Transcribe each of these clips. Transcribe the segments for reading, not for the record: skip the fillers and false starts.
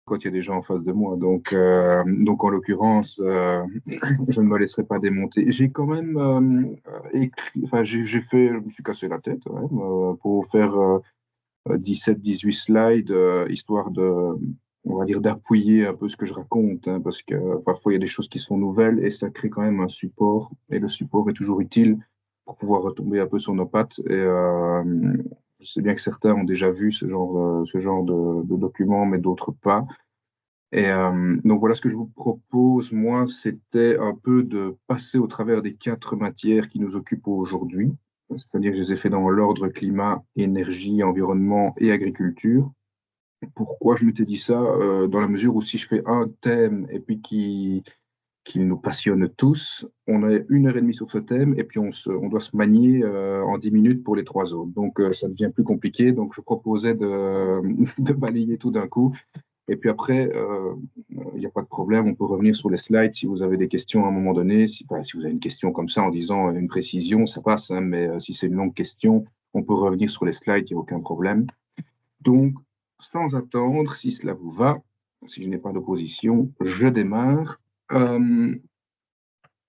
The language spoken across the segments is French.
quand il y a des gens en face de moi. Donc en l'occurrence, je ne me laisserai pas démonter. J'ai quand même écrit, enfin, je me suis cassé la tête quand même, pour faire 17-18 slides, histoire de, on va dire, d'appuyer un peu ce que je raconte, hein, parce que parfois il y a des choses qui sont nouvelles et ça crée quand même un support. Et le support est toujours utile pour pouvoir retomber un peu sur nos pattes. Je sais bien que certains ont déjà vu ce genre de documents, mais d'autres pas. Donc voilà, ce que je vous propose, moi, c'était un peu de passer au travers des 4 matières qui nous occupent aujourd'hui. C'est-à-dire que je les ai fait dans l'ordre climat, énergie, environnement et agriculture. Pourquoi je m'étais dit ça? Dans la mesure où si je fais un thème et puis qui nous passionne tous, on a 1 heure et demie sur ce thème et puis on doit se manier en 10 minutes pour les 3 autres. Donc ça devient plus compliqué. Donc je proposais de balayer tout d'un coup et puis après, il n'y a pas de problème, on peut revenir sur les slides si vous avez des questions à un moment donné. Si vous avez une question comme ça en disant une précision, ça passe, hein, mais si c'est une longue question, on peut revenir sur les slides, il n'y a aucun problème. Donc, sans attendre, si cela vous va, si je n'ai pas d'opposition, je démarre. Euh,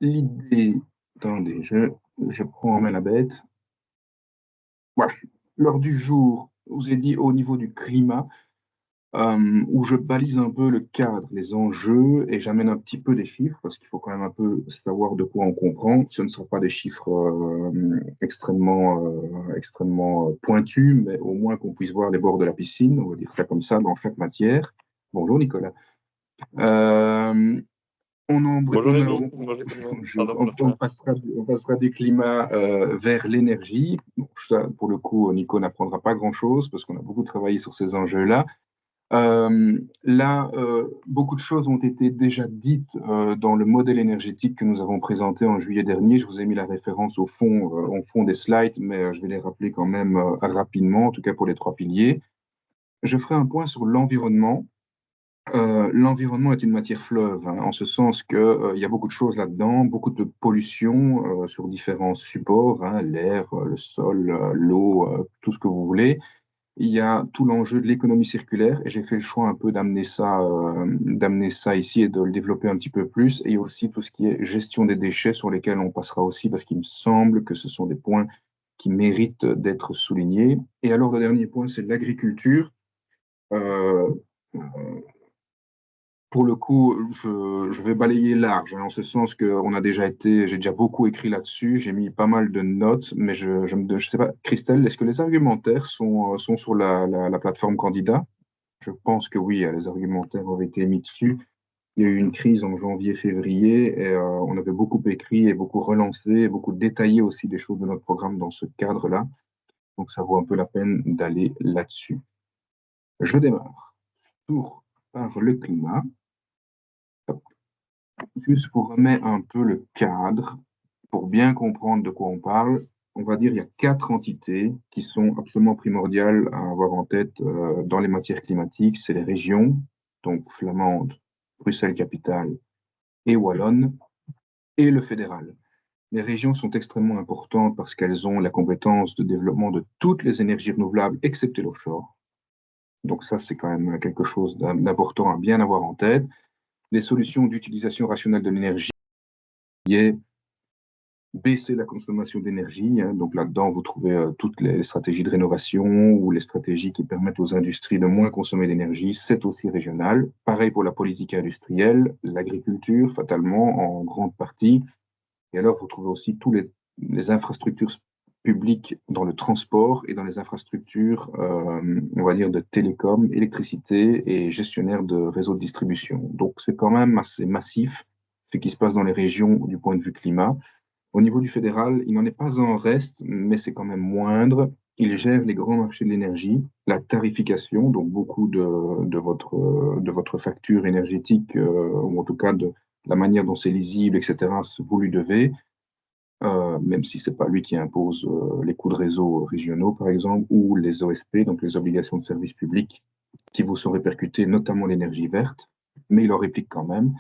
L'idée, attendez, je prends en main la bête. Voilà. L'heure du jour, je vous ai dit au niveau du climat. Où je balise un peu le cadre, les enjeux, et j'amène un petit peu des chiffres, parce qu'il faut quand même un peu savoir de quoi on comprend. Ce ne sera pas des chiffres extrêmement pointus, mais au moins qu'on puisse voir les bords de la piscine, on va dire ça comme ça, dans chaque matière. Bonjour Nicolas. Euh, Bonjour Rémi, bonjour, pardon pour le retard. on passera du climat vers l'énergie. Bon, ça, pour le coup, Nico n'apprendra pas grand-chose, parce qu'on a beaucoup travaillé sur ces enjeux-là. Beaucoup de choses ont été déjà dites dans le modèle énergétique que nous avons présenté en juillet dernier. Je vous ai mis la référence au fond des slides, mais je vais les rappeler quand même rapidement, en tout cas pour les 3 piliers. Je ferai un point sur l'environnement. L'environnement est une matière fleuve, hein, en ce sens que, il y a beaucoup de choses là-dedans, beaucoup de pollution sur différents supports, hein, l'air, le sol, l'eau, tout ce que vous voulez. Il y a tout l'enjeu de l'économie circulaire et j'ai fait le choix un peu d'amener ça ici et de le développer un petit peu plus. Et aussi tout ce qui est gestion des déchets sur lesquels on passera aussi parce qu'il me semble que ce sont des points qui méritent d'être soulignés. Et alors le dernier point, c'est l'agriculture. Euh, pour le coup, je vais balayer large, hein, en ce sens que j'ai déjà beaucoup écrit là-dessus, j'ai mis pas mal de notes, mais je sais pas, Christelle, est-ce que les argumentaires sont sur la plateforme candidat? Je pense que oui, les argumentaires ont été mis dessus. Il y a eu une crise en janvier-février et on avait beaucoup écrit et beaucoup relancé et beaucoup détaillé aussi des choses de notre programme dans ce cadre-là. Donc ça vaut un peu la peine d'aller là-dessus. Je démarre. Tour par le climat. Juste pour remettre un peu le cadre, pour bien comprendre de quoi on parle, on va dire qu'il y a 4 entités qui sont absolument primordiales à avoir en tête dans les matières climatiques. C'est les régions, donc flamande, Bruxelles-Capitale et Wallonne, et le fédéral. Les régions sont extrêmement importantes parce qu'elles ont la compétence de développement de toutes les énergies renouvelables, excepté l'offshore. Donc ça, c'est quand même quelque chose d'important à bien avoir en tête. Les solutions d'utilisation rationnelle de l'énergie est baisser la consommation d'énergie, hein. Donc là-dedans, vous trouvez toutes les stratégies de rénovation ou les stratégies qui permettent aux industries de moins consommer d'énergie. C'est aussi régional. Pareil pour la politique industrielle, l'agriculture, fatalement, en grande partie. Et alors, vous trouvez aussi tous les infrastructures publiques dans le transport et dans les infrastructures, on va dire, de télécom, électricité et gestionnaire de réseaux de distribution. Donc, c'est quand même assez massif ce qui se passe dans les régions du point de vue climat. Au niveau du fédéral, il n'en est pas en reste, mais c'est quand même moindre. Il gère les grands marchés de l'énergie, la tarification, donc beaucoup de votre facture énergétique, ou en tout cas de la manière dont c'est lisible, etc., vous lui devez, même si ce n'est pas lui qui impose les coûts de réseau régionaux, par exemple, ou les OSP, donc les obligations de service public, qui vous sont répercutées, notamment l'énergie verte, mais il en réplique quand même.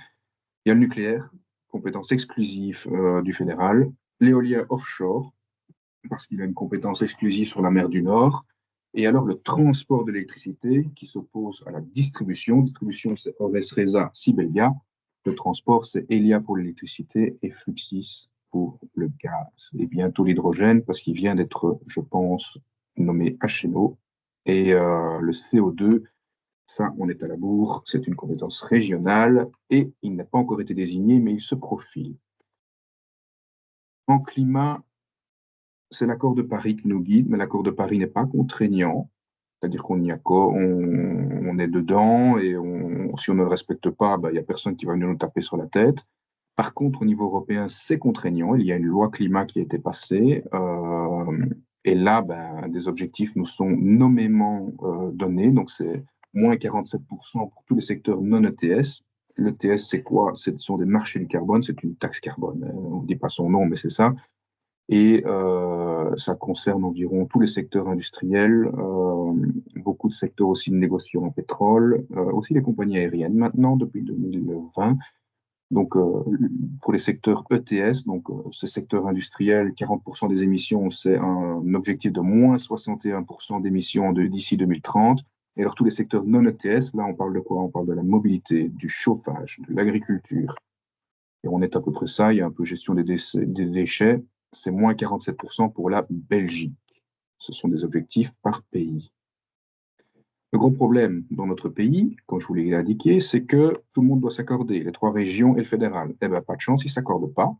Il y a le nucléaire, compétence exclusive du fédéral, l'éolien offshore, parce qu'il a une compétence exclusive sur la mer du Nord, Et alors, le transport de l'électricité qui s'oppose à la distribution. Distribution, c'est Ores Reza Sibelia. Le transport, c'est Elia pour l'électricité et Fluxys pour le gaz. Et bientôt l'hydrogène, parce qu'il vient d'être, je pense, nommé HNO. Et le CO2, ça, on est à la bourre. C'est une compétence régionale et il n'a pas encore été désigné, mais il se profile. En climat, c'est l'accord de Paris qui nous guide, mais l'accord de Paris n'est pas contraignant. C'est-à-dire qu'on y accorde, on est dedans et si on ne le respecte pas, il n'y a personne qui va venir nous taper sur la tête. Par contre, au niveau européen, c'est contraignant. Il y a une loi climat qui a été passée. Et là, des objectifs nous sont nommément donnés. Donc, c'est moins 47% pour tous les secteurs non ETS. L'ETS, c'est quoi? Ce sont des marchés du carbone, c'est une taxe carbone. On ne dit pas son nom, mais c'est ça. Et ça concerne environ tous les secteurs industriels, beaucoup de secteurs aussi de négociants en pétrole, aussi les compagnies aériennes maintenant depuis 2020. Donc pour les secteurs ETS, donc ces secteurs industriels, 40% des émissions, c'est un objectif de moins 61% d'émissions d'ici 2030. Et alors tous les secteurs non ETS, là on parle de quoi? On parle de la mobilité, du chauffage, de l'agriculture. Et on est à peu près ça, il y a un peu gestion des déchets, c'est moins 47% pour la Belgique. Ce sont des objectifs par pays. Le gros problème dans notre pays, comme je vous l'ai indiqué, c'est que tout le monde doit s'accorder, les 3 régions et le fédéral. Eh bien, pas de chance, ils ne s'accordent pas.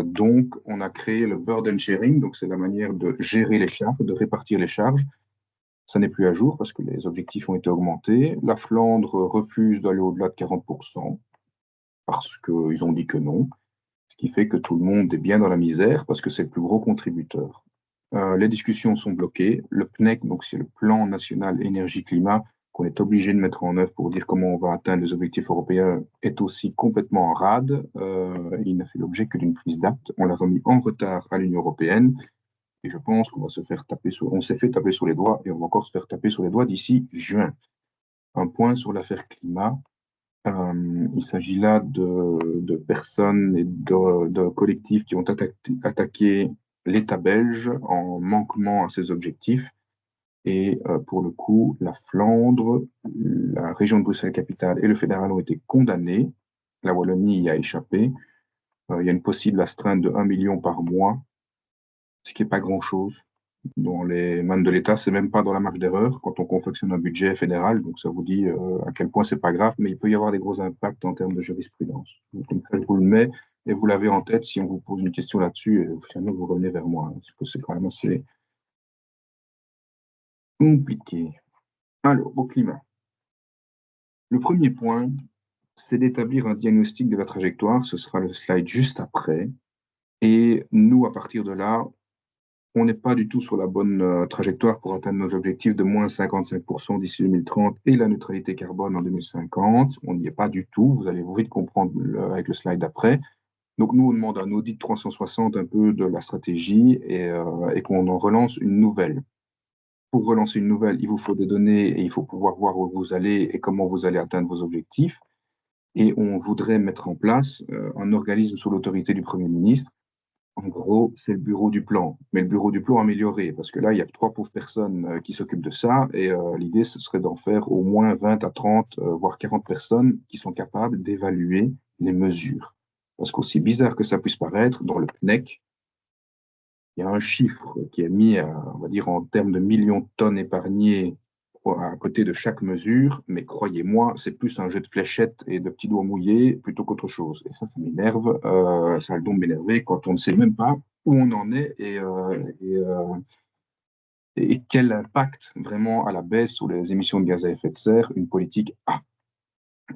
Donc, on a créé le burden sharing, donc c'est la manière de gérer les charges, de répartir les charges. Ça n'est plus à jour parce que les objectifs ont été augmentés. La Flandre refuse d'aller au-delà de 40% parce qu'ils ont dit que non. Ce qui fait que tout le monde est bien dans la misère parce que c'est le plus gros contributeur. Les discussions sont bloquées. Le PNEC, donc c'est le Plan national énergie-climat, qu'on est obligé de mettre en œuvre pour dire comment on va atteindre les objectifs européens, est aussi complètement en rade. Il n'a fait l'objet que d'une prise d'acte. On l'a remis en retard à l'Union européenne. Et je pense qu'on va se faire taper sur, on s'est fait taper sur les doigts et on va encore se faire taper sur les doigts d'ici juin. Un point sur l'affaire climat. Il s'agit là de personnes et de collectifs qui ont attaqué l'État belge en manquement à ses objectifs. Et pour le coup, la Flandre, la région de Bruxelles-Capitale et le fédéral ont été condamnés. La Wallonie y a échappé. Il y a une possible astreinte de 1 million par mois, ce qui n'est pas grand-chose dans les mains de l'État, c'est même pas dans la marge d'erreur quand on confectionne un budget fédéral. Donc ça vous dit à quel point c'est pas grave, mais il peut y avoir des gros impacts en termes de jurisprudence. Donc, je vous le mets et vous l'avez en tête si on vous pose une question là-dessus et finalement vous revenez vers moi, parce que c'est quand même assez compliqué. Alors, au climat. Le premier point, c'est d'établir un diagnostic de la trajectoire. Ce sera le slide juste après. Et nous, à partir de là, on n'est pas du tout sur la bonne trajectoire pour atteindre nos objectifs de moins 55% d'ici 2030 et la neutralité carbone en 2050. On n'y est pas du tout. Vous allez vite comprendre avec le slide d'après. Donc, nous, on demande un audit 360 un peu de la stratégie et qu'on en relance une nouvelle. Pour relancer une nouvelle, il vous faut des données et il faut pouvoir voir où vous allez et comment vous allez atteindre vos objectifs. Et on voudrait mettre en place un organisme sous l'autorité du Premier ministre. En gros, c'est le bureau du plan, mais le bureau du plan amélioré, parce que là, il y a 3 pauvres personnes qui s'occupent de ça, et l'idée, ce serait d'en faire au moins 20 à 30, voire 40 personnes qui sont capables d'évaluer les mesures. Parce qu'aussi bizarre que ça puisse paraître, dans le PNEC, il y a un chiffre qui est mis, on va dire, en termes de millions de tonnes épargnées à côté de chaque mesure, mais croyez-moi, c'est plus un jeu de fléchettes et de petits doigts mouillés plutôt qu'autre chose. Et ça m'énerve, ça a le don de m'énerver quand on ne sait même pas où on en est et quel impact vraiment à la baisse sur les émissions de gaz à effet de serre une politique a.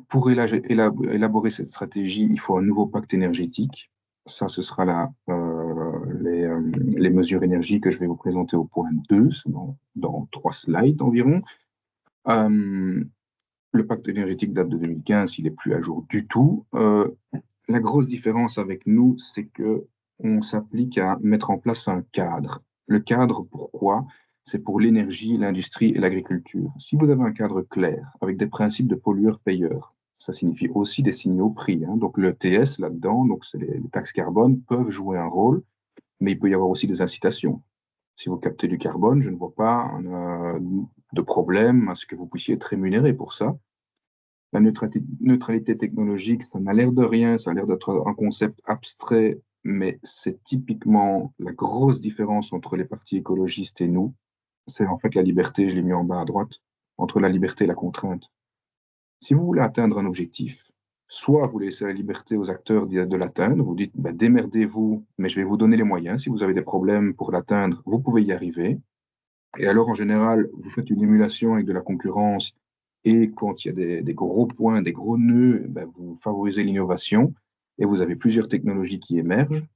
Pour élaborer cette stratégie, il faut un nouveau pacte énergétique. Ça, ce sera les mesures énergie que je vais vous présenter au point 2, dans 3 slides environ. Le pacte énergétique date de 2015, il n'est plus à jour du tout. La grosse différence avec nous, c'est qu'on s'applique à mettre en place un cadre. Le cadre, pourquoi? C'est pour l'énergie, l'industrie et l'agriculture. Si vous avez un cadre clair, avec des principes de pollueur-payeur, ça signifie aussi des signaux prix. Donc le TS là-dedans, donc c'est les taxes carbone, peuvent jouer un rôle, mais il peut y avoir aussi des incitations. Si vous captez du carbone, je ne vois pas de problème à ce que vous puissiez être rémunéré pour ça. La neutralité technologique, ça n'a l'air de rien, ça a l'air d'être un concept abstrait, mais c'est typiquement la grosse différence entre les partis écologistes et nous. C'est en fait la liberté, je l'ai mis en bas à droite, entre la liberté et la contrainte. Si vous voulez atteindre un objectif, soit vous laissez la liberté aux acteurs de l'atteindre, vous dites bah, démerdez-vous, mais je vais vous donner les moyens. Si vous avez des problèmes pour l'atteindre, vous pouvez y arriver. Et alors, en général, vous faites une émulation avec de la concurrence. Et quand il y a des gros points, des gros nœuds, ben, vous favorisez l'innovation et vous avez plusieurs technologies qui émergent.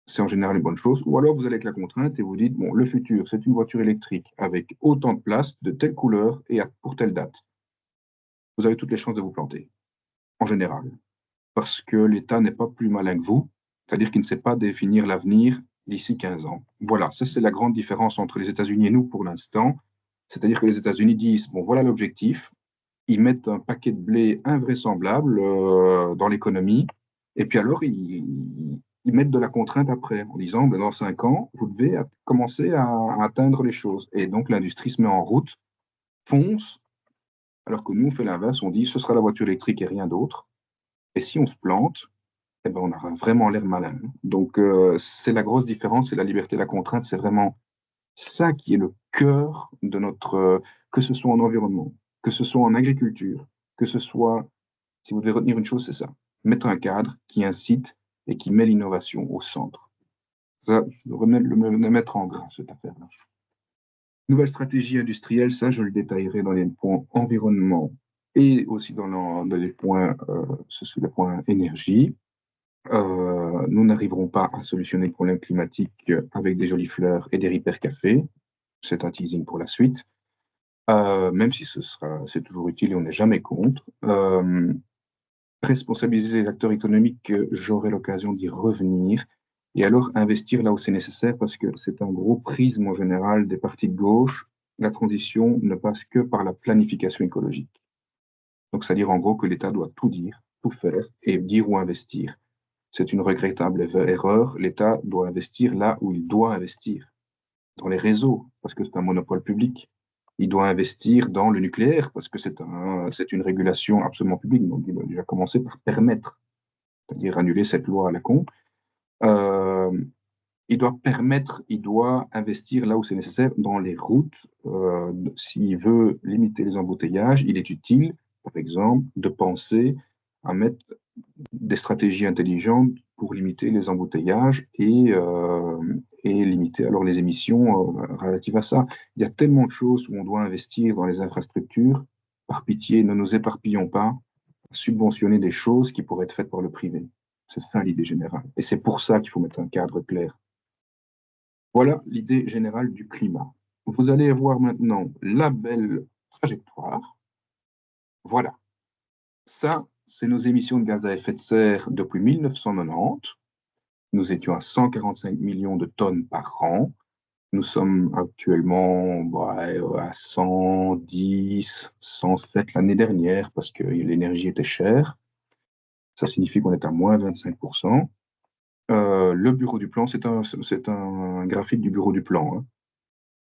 C'est en général une bonne chose. Ou alors vous allez avec la contrainte et vous dites, bon, le futur, c'est une voiture électrique avec autant de place, de telle couleur et pour telle date. Vous avez toutes les chances de vous planter, en général. Parce que l'État n'est pas plus malin que vous, c'est-à-dire qu'il ne sait pas définir l'avenir d'ici 15 ans. Voilà, ça c'est la grande différence entre les États-Unis et nous pour l'instant. C'est-à-dire que les États-Unis disent, bon, voilà l'objectif, ils mettent un paquet de blé invraisemblable dans l'économie, et puis alors ils mettent de la contrainte après, en disant, ben, dans 5 ans, vous devez commencer à atteindre les choses. Et donc l'industrie se met en route, fonce, alors que nous, on fait l'inverse, on dit, ce sera la voiture électrique et rien d'autre. Et si on se plante, eh ben, on aura vraiment l'air malin. Donc, c'est la grosse différence, c'est la liberté et la contrainte, c'est vraiment ça qui est le cœur de notre, que ce soit en environnement, que ce soit en agriculture, que ce soit, si vous devez retenir une chose, c'est ça, mettre un cadre qui incite et qui met l'innovation au centre. Ça, je voudrais le mettre en gras, cette affaire-là. Nouvelle stratégie industrielle, ça, je le détaillerai dans les points environnement et aussi dans les points, les points énergie. Nous n'arriverons pas à solutionner le problème climatique avec des jolies fleurs et des Ripper Café. C'est un teasing pour la suite. Même si c'est toujours utile et on n'est jamais contre. Responsabiliser les acteurs économiques, j'aurai l'occasion d'y revenir. Et alors investir là où c'est nécessaire parce que c'est un gros prisme en général des partis de gauche. La transition ne passe que par la planification écologique. Donc, c'est-à-dire en gros que l'État doit tout dire, tout faire et dire où investir. C'est une regrettable erreur. L'État doit investir là où il doit investir, dans les réseaux, parce que c'est un monopole public. Il doit investir dans le nucléaire, parce que c'est une régulation absolument publique. Donc, il doit déjà commencer par permettre, c'est-à-dire annuler cette loi à la con. Il doit investir là où c'est nécessaire, dans les routes. S'il veut limiter les embouteillages, il est utile, par exemple, de penser à mettre des stratégies intelligentes pour limiter les embouteillages et limiter alors les émissions relatives à ça. Il y a tellement de choses où on doit investir dans les infrastructures. Par pitié, ne nous éparpillons pas à subventionner des choses qui pourraient être faites par le privé. C'est ça l'idée générale. Et c'est pour ça qu'il faut mettre un cadre clair. Voilà l'idée générale du climat. Vous allez voir maintenant la belle trajectoire. Voilà. Ça, c'est nos émissions de gaz à effet de serre depuis 1990. Nous étions à 145 millions de tonnes par an. Nous sommes actuellement à 110, 107 l'année dernière parce que l'énergie était chère. Ça signifie qu'on est à moins 25%. Le bureau du plan, c'est un graphique du bureau du plan. Hein.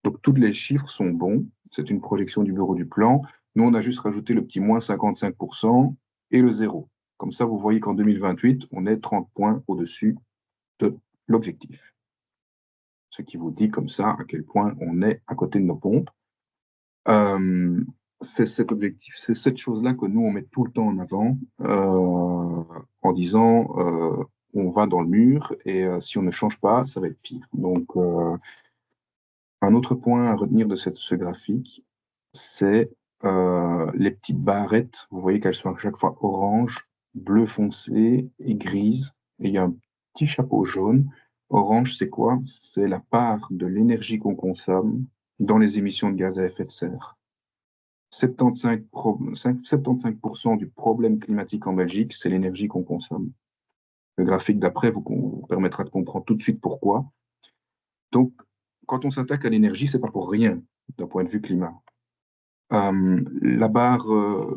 Donc tous les chiffres sont bons. C'est une projection du bureau du plan. Nous, on a juste rajouté le petit moins 55% et le zéro. Comme ça, vous voyez qu'en 2028, on est 30 points au-dessus de l'objectif. Ce qui vous dit comme ça à quel point on est à côté de nos pompes. C'est cet objectif, c'est cette chose-là que nous, on met tout le temps en avant en disant on va dans le mur et si on ne change pas, ça va être pire. Donc, un autre point à retenir de ce graphique, c'est les petites barrettes. Vous voyez qu'elles sont à chaque fois orange, bleu foncé et grise. Et il y a un petit chapeau jaune. Orange, c'est quoi? C'est la part de l'énergie qu'on consomme dans les émissions de gaz à effet de serre. 75% du problème climatique en Belgique, c'est l'énergie qu'on consomme. Le graphique d'après vous permettra de comprendre tout de suite pourquoi. Donc, quand on s'attaque à l'énergie, c'est pas pour rien d'un point de vue climat. La barre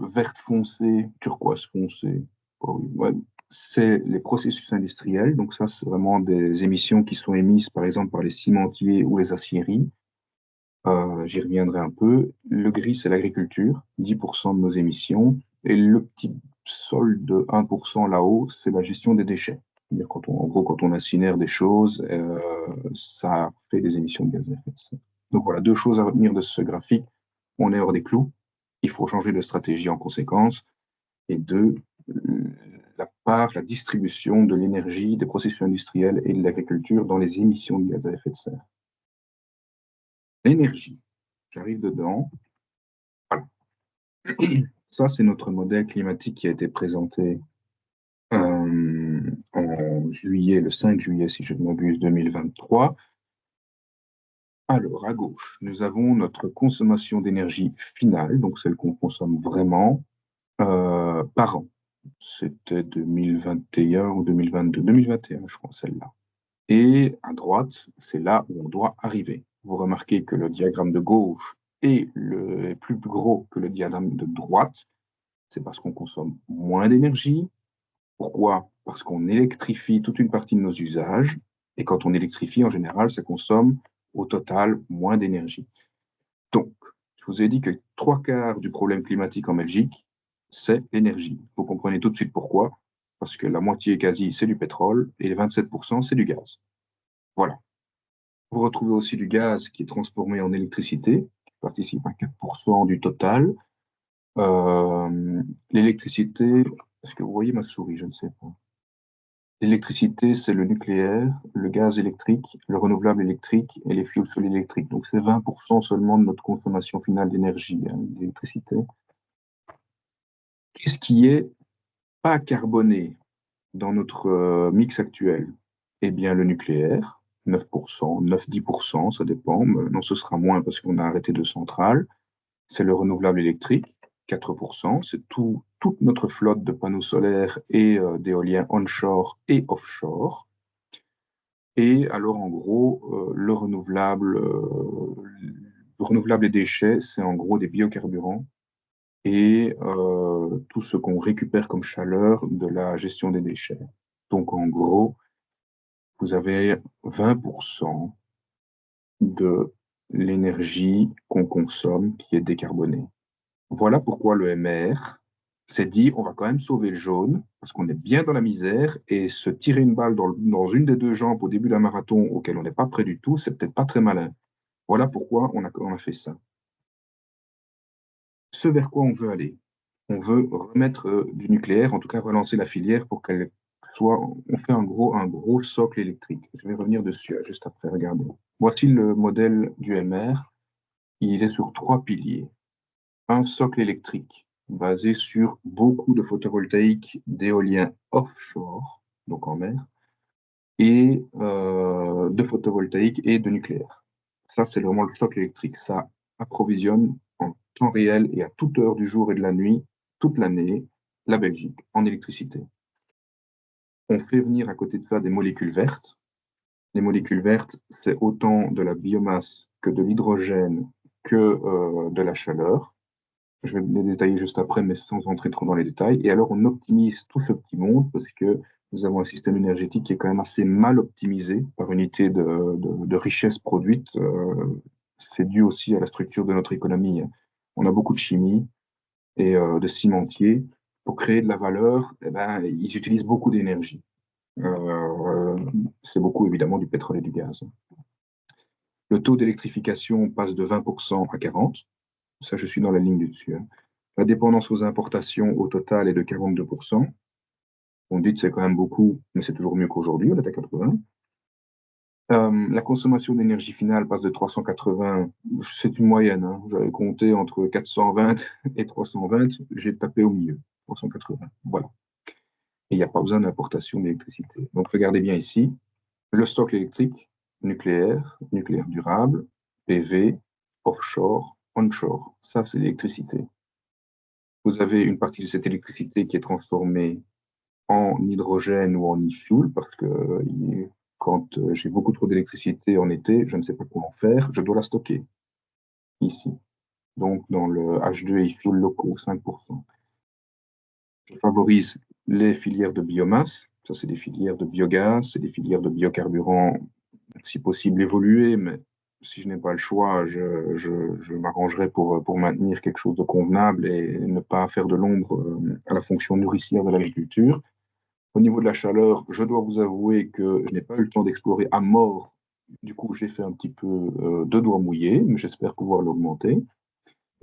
verte foncée, turquoise foncée, ouais, c'est les processus industriels. Donc ça, c'est vraiment des émissions qui sont émises, par exemple, par les cimentiers ou les aciéries. J'y reviendrai un peu. Le gris, c'est l'agriculture, 10% de nos émissions. Et le petit solde de 1% là-haut, c'est la gestion des déchets. C'est-à-dire en gros, quand on incinère des choses, ça fait des émissions de gaz à effet de serre. Donc voilà, deux choses à retenir de ce graphique. On est hors des clous. Il faut changer de stratégie en conséquence. Et deux, la distribution de l'énergie, des processus industriels et de l'agriculture dans les émissions de gaz à effet de serre. L'énergie, j'arrive dedans. Voilà. Ça, c'est notre modèle climatique qui a été présenté en juillet, le 5 juillet, si je ne m'abuse, 2023. Alors, à gauche, nous avons notre consommation d'énergie finale, donc celle qu'on consomme vraiment, par an. C'était 2021 ou 2022, 2021, je crois, celle-là. Et à droite, c'est là où on doit arriver. Vous remarquez que le diagramme de gauche est plus gros que le diagramme de droite. C'est parce qu'on consomme moins d'énergie. Pourquoi? Parce qu'on électrifie toute une partie de nos usages. Et quand on électrifie, en général, ça consomme au total moins d'énergie. Donc, je vous ai dit que 3/4 du problème climatique en Belgique, c'est l'énergie. Vous comprenez tout de suite pourquoi. Parce que la moitié quasi, c'est du pétrole et les 27%, c'est du gaz. Voilà. Vous retrouvez aussi du gaz qui est transformé en électricité, qui participe à 4% du total. L'électricité, est-ce que vous voyez ma souris? Je ne sais pas. L'électricité, c'est le nucléaire, le gaz électrique, le renouvelable électrique et les fuels solides électriques. Donc, c'est 20% seulement de notre consommation finale d'énergie, d'électricité. Qu'est-ce qui est pas carboné dans notre mix actuel? Eh bien, le nucléaire, 9%, 9-10%, ça dépend. Maintenant, ce sera moins parce qu'on a arrêté de centrales. C'est le renouvelable électrique, 4%. C'est toute notre flotte de panneaux solaires et d'éoliens onshore et offshore. Et alors, en gros, le renouvelable et déchets, c'est en gros des biocarburants et tout ce qu'on récupère comme chaleur de la gestion des déchets. Donc, en gros, vous avez 20% de l'énergie qu'on consomme qui est décarbonée. Voilà pourquoi le MR s'est dit on va quand même sauver le jaune, parce qu'on est bien dans la misère, et se tirer une balle dans une des deux jambes au début d'un marathon auquel on n'est pas prêt du tout, c'est peut-être pas très malin. Voilà pourquoi on a fait ça. Ce vers quoi on veut aller, on veut remettre du nucléaire, en tout cas relancer la filière pour qu'elle soit. On fait un gros socle électrique. Je vais revenir dessus juste après, regardez. Voici le modèle du MR. Il est sur 3 piliers. Un socle électrique basé sur beaucoup de photovoltaïque, d'éolien offshore, donc en mer, et de photovoltaïque et de nucléaire. Ça, c'est vraiment le socle électrique. Ça approvisionne en temps réel et à toute heure du jour et de la nuit, toute l'année, la Belgique en électricité. On fait venir à côté de ça des molécules vertes. Les molécules vertes, c'est autant de la biomasse que de l'hydrogène que de la chaleur. Je vais les détailler juste après, mais sans entrer trop dans les détails. Et alors, on optimise tout ce petit monde parce que nous avons un système énergétique qui est quand même assez mal optimisé par unité de richesse produite. C'est dû aussi à la structure de notre économie. On a beaucoup de chimie et de cimentiers. Pour créer de la valeur, eh ben, ils utilisent beaucoup d'énergie. C'est beaucoup évidemment du pétrole et du gaz. Le taux d'électrification passe de 20% à 40%. Ça, je suis dans la ligne du dessus. La dépendance aux importations au total est de 42%. On dit que c'est quand même beaucoup, mais c'est toujours mieux qu'aujourd'hui, on est à 80. La consommation d'énergie finale passe de 380, c'est une moyenne, hein. J'avais compté entre 420 et 320, j'ai tapé au milieu, 380, voilà. Et il n'y a pas besoin d'importation d'électricité. Donc regardez bien ici, le stock électrique, nucléaire, nucléaire durable, PV, offshore, onshore, ça c'est l'électricité. Vous avez une partie de cette électricité qui est transformée en hydrogène ou en e-fuel, parce que quand j'ai beaucoup trop d'électricité en été, je ne sais pas quoi en faire, je dois la stocker ici. Donc dans le H2 et e-fuel locaux, 5%. Je favorise les filières de biomasse. Ça, c'est des filières de biogaz, c'est des filières de biocarburants, si possible évoluer, mais si je n'ai pas le choix, je m'arrangerai pour maintenir quelque chose de convenable et ne pas faire de l'ombre à la fonction nourricière de l'agriculture. Au niveau de la chaleur, je dois vous avouer que je n'ai pas eu le temps d'explorer à mort. Du coup, j'ai fait un petit peu de doigts mouillés, mais j'espère pouvoir l'augmenter.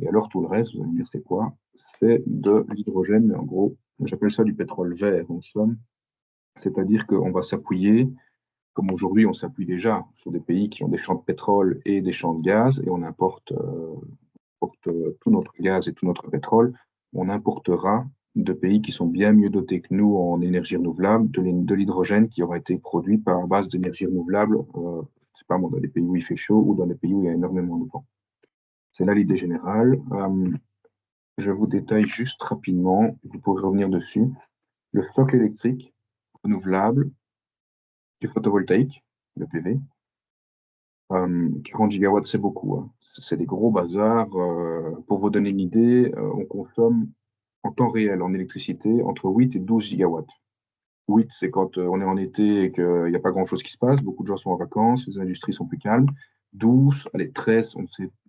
Et alors, tout le reste, vous allez me dire, c'est quoi? C'est de l'hydrogène, mais en gros, j'appelle ça du pétrole vert, en somme. C'est-à-dire qu'on va s'appuyer, comme aujourd'hui, on s'appuie déjà sur des pays qui ont des champs de pétrole et des champs de gaz, et on importe tout notre gaz et tout notre pétrole. On importera de pays qui sont bien mieux dotés que nous en énergie renouvelable, de l'hydrogène qui aura été produit par base d'énergie renouvelable, c'est pas moi, dans les pays où il fait chaud ou dans les pays où il y a énormément de vent. C'est là l'idée générale. Je vous détaille juste rapidement, vous pourrez revenir dessus. Le stock électrique renouvelable du photovoltaïque, le PV, 40 gigawatts, c'est beaucoup, hein. C'est des gros bazars. Pour vous donner une idée, on consomme en temps réel en électricité entre 8 et 12 gigawatts. 8, c'est quand on est en été et qu'il n'y a pas grand-chose qui se passe, beaucoup de gens sont en vacances, les industries sont plus calmes. 12, allez, 13,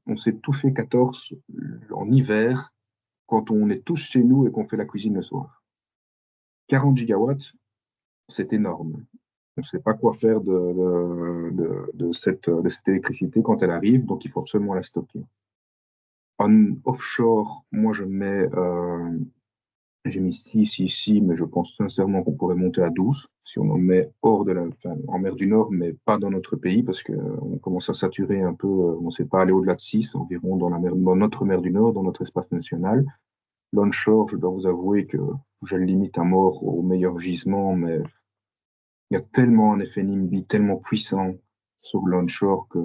on s'est touché 14 en hiver quand on est tous chez nous et qu'on fait la cuisine le soir. 40 gigawatts, c'est énorme. On ne sait pas quoi faire de cette électricité quand elle arrive, donc il faut absolument la stocker. En offshore, moi j'ai mis 6 ici, mais je pense sincèrement qu'on pourrait monter à 12 si on en met en mer du Nord, mais pas dans notre pays, parce qu'on commence à saturer un peu, on ne sait pas aller au-delà de 6 environ dans notre mer du Nord, dans notre espace national. L'onshore, je dois vous avouer que je le limite à mort au meilleur gisement, mais il y a tellement un effet NIMBY tellement puissant sur l'onshore que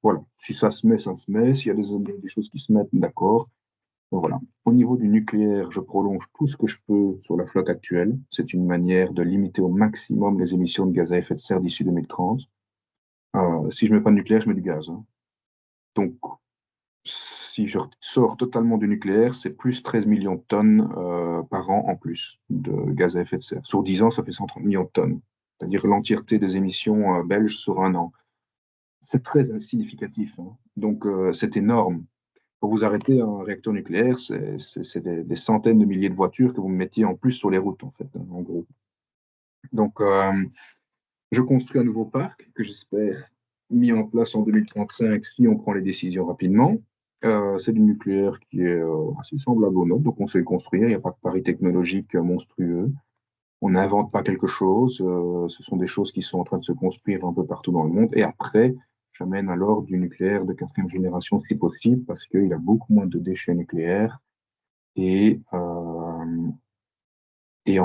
voilà, si ça se met, ça se met. S'il y a des choses qui se mettent, d'accord. Voilà. Au niveau du nucléaire, je prolonge tout ce que je peux sur la flotte actuelle. C'est une manière de limiter au maximum les émissions de gaz à effet de serre d'ici 2030. Si je ne mets pas de nucléaire, je mets du gaz, hein. Donc, si je sors totalement du nucléaire, c'est plus 13 millions de tonnes par an en plus de gaz à effet de serre. Sur 10 ans, ça fait 130 millions de tonnes, c'est-à-dire l'entièreté des émissions belges sur un an. C'est très significatif, hein. Donc, c'est énorme. Pour vous arrêter un réacteur nucléaire, c'est des centaines de milliers de voitures que vous mettiez en plus sur les routes, en fait, hein, en gros. Donc, je construis un nouveau parc que j'espère mis en place en 2035 si on prend les décisions rapidement. C'est du nucléaire qui est assez semblable au nôtre, donc on sait le construire, il n'y a pas de pari technologique monstrueux. On n'invente pas quelque chose, ce sont des choses qui sont en train de se construire un peu partout dans le monde. Et après, j'amène alors du nucléaire de 4e génération si possible, parce qu'il a beaucoup moins de déchets nucléaires. Et en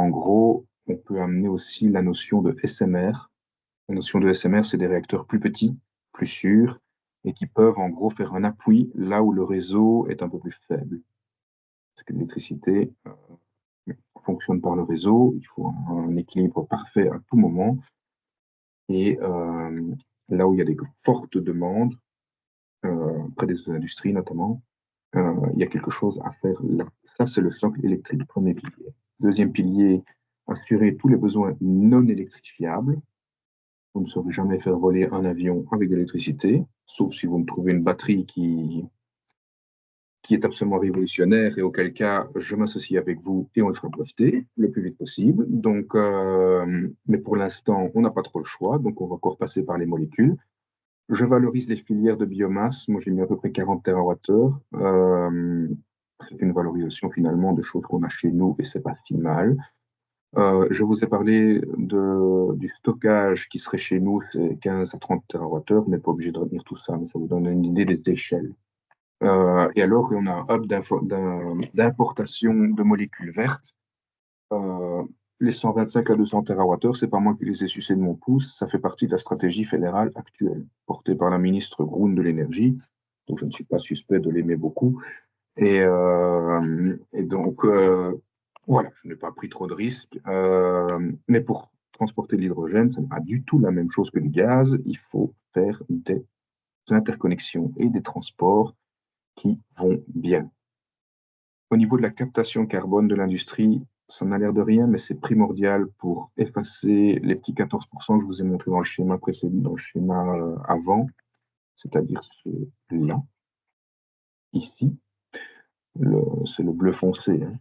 gros, on peut amener aussi la notion de SMR. La notion de SMR, c'est des réacteurs plus petits, plus sûrs, et qui peuvent en gros faire un appui là où le réseau est un peu plus faible. Parce que l'électricité fonctionne par le réseau, il faut un équilibre parfait à tout moment. Et là où il y a des fortes demandes, près des industries notamment, il y a quelque chose à faire là. Ça, c'est le socle électrique, premier pilier. Deuxième pilier, assurer tous les besoins non électrifiables. Vous ne saurez jamais faire voler un avion avec de l'électricité, sauf si vous me trouvez une batterie qui est absolument révolutionnaire et auquel cas je m'associe avec vous et on le fera breveter le plus vite possible. Donc, mais pour l'instant, on n'a pas trop le choix, donc on va encore passer par les molécules. Je valorise les filières de biomasse. Moi, j'ai mis à peu près 40 TWh. C'est une valorisation finalement de choses qu'on a chez nous et c'est pas si mal. Je vous ai parlé du stockage qui serait chez nous, c'est 15 à 30 TWh. Vous n'êtes pas obligé de retenir tout ça, mais ça vous donne une idée des échelles. Et alors, on a un hub d'importation de molécules vertes. Les 125 à 200 TWh, c'est pas moi qui les ai sucés de mon pouce, ça fait partie de la stratégie fédérale actuelle, portée par la ministre Groen de l'énergie, donc je ne suis pas suspect de l'aimer beaucoup. Et donc, voilà, je n'ai pas pris trop de risques. Mais pour transporter de l'hydrogène, ce n'est pas du tout la même chose que du gaz. Il faut faire des interconnexions et des transports qui vont bien. Au niveau de la captation carbone de l'industrie, ça n'a l'air de rien, mais c'est primordial pour effacer les petits 14% que je vous ai montré dans le schéma précédent, dans le schéma avant, c'est-à-dire celui-là, ici. C'est le bleu foncé, hein.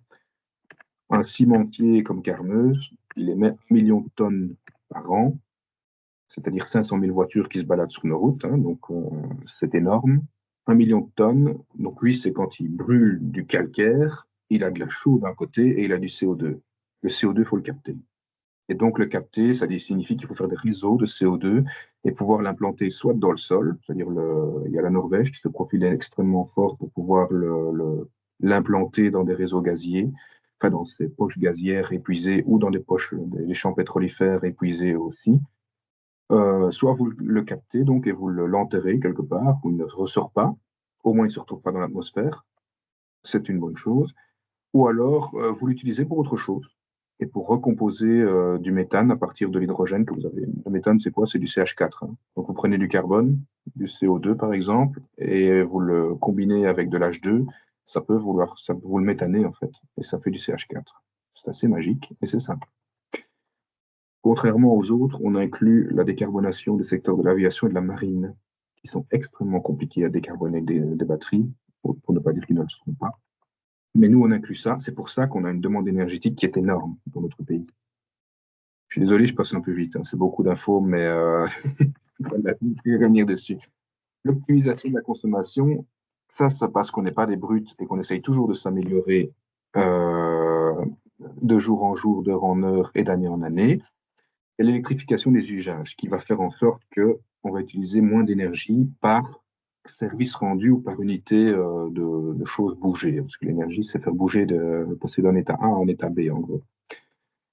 Un cimentier comme Carmeuse, il émet 1 million de tonnes par an, c'est-à-dire 500 000 voitures qui se baladent sur nos routes, hein, donc c'est énorme. 1 million de tonnes, donc lui, c'est quand il brûle du calcaire, il a de la chaux d'un côté et il a du CO2. Le CO2, il faut le capter. Et donc le capter, ça signifie qu'il faut faire des réseaux de CO2 et pouvoir l'implanter soit dans le sol, c'est-à-dire il y a la Norvège qui se profile extrêmement fort pour pouvoir l'implanter dans des réseaux gaziers, enfin dans ces poches gazières épuisées ou dans des poches des champs pétrolifères épuisés aussi. Soit vous le captez donc et vous l'enterrez quelque part, où il ne ressort pas, au moins il ne se retrouve pas dans l'atmosphère, c'est une bonne chose, ou alors vous l'utilisez pour autre chose et pour recomposer du méthane à partir de l'hydrogène que vous avez. Le méthane, c'est quoi? C'est du CH4, hein. Donc vous prenez du carbone, du CO2 par exemple, et vous le combinez avec de l'H2, ça peut vous le méthaner en fait, et ça fait du CH4. C'est assez magique et c'est simple. Contrairement aux autres, on inclut la décarbonation des secteurs de l'aviation et de la marine, qui sont extrêmement compliqués à décarboner des batteries, pour ne pas dire qu'ils ne le seront pas. Mais nous, on inclut ça. C'est pour ça qu'on a une demande énergétique qui est énorme dans notre pays. Je suis désolé, je passe un peu vite, hein. C'est beaucoup d'infos, mais voilà, je vais revenir dessus. L'optimisation de la consommation, ça passe qu'on n'est pas des brutes et qu'on essaye toujours de s'améliorer de jour en jour, d'heure en heure et d'année en année. Et l'électrification des usages qui va faire en sorte qu'on va utiliser moins d'énergie par service rendu ou par unité de choses bougées. Parce que l'énergie, c'est faire bouger, passer d'un état A à un état B, en gros.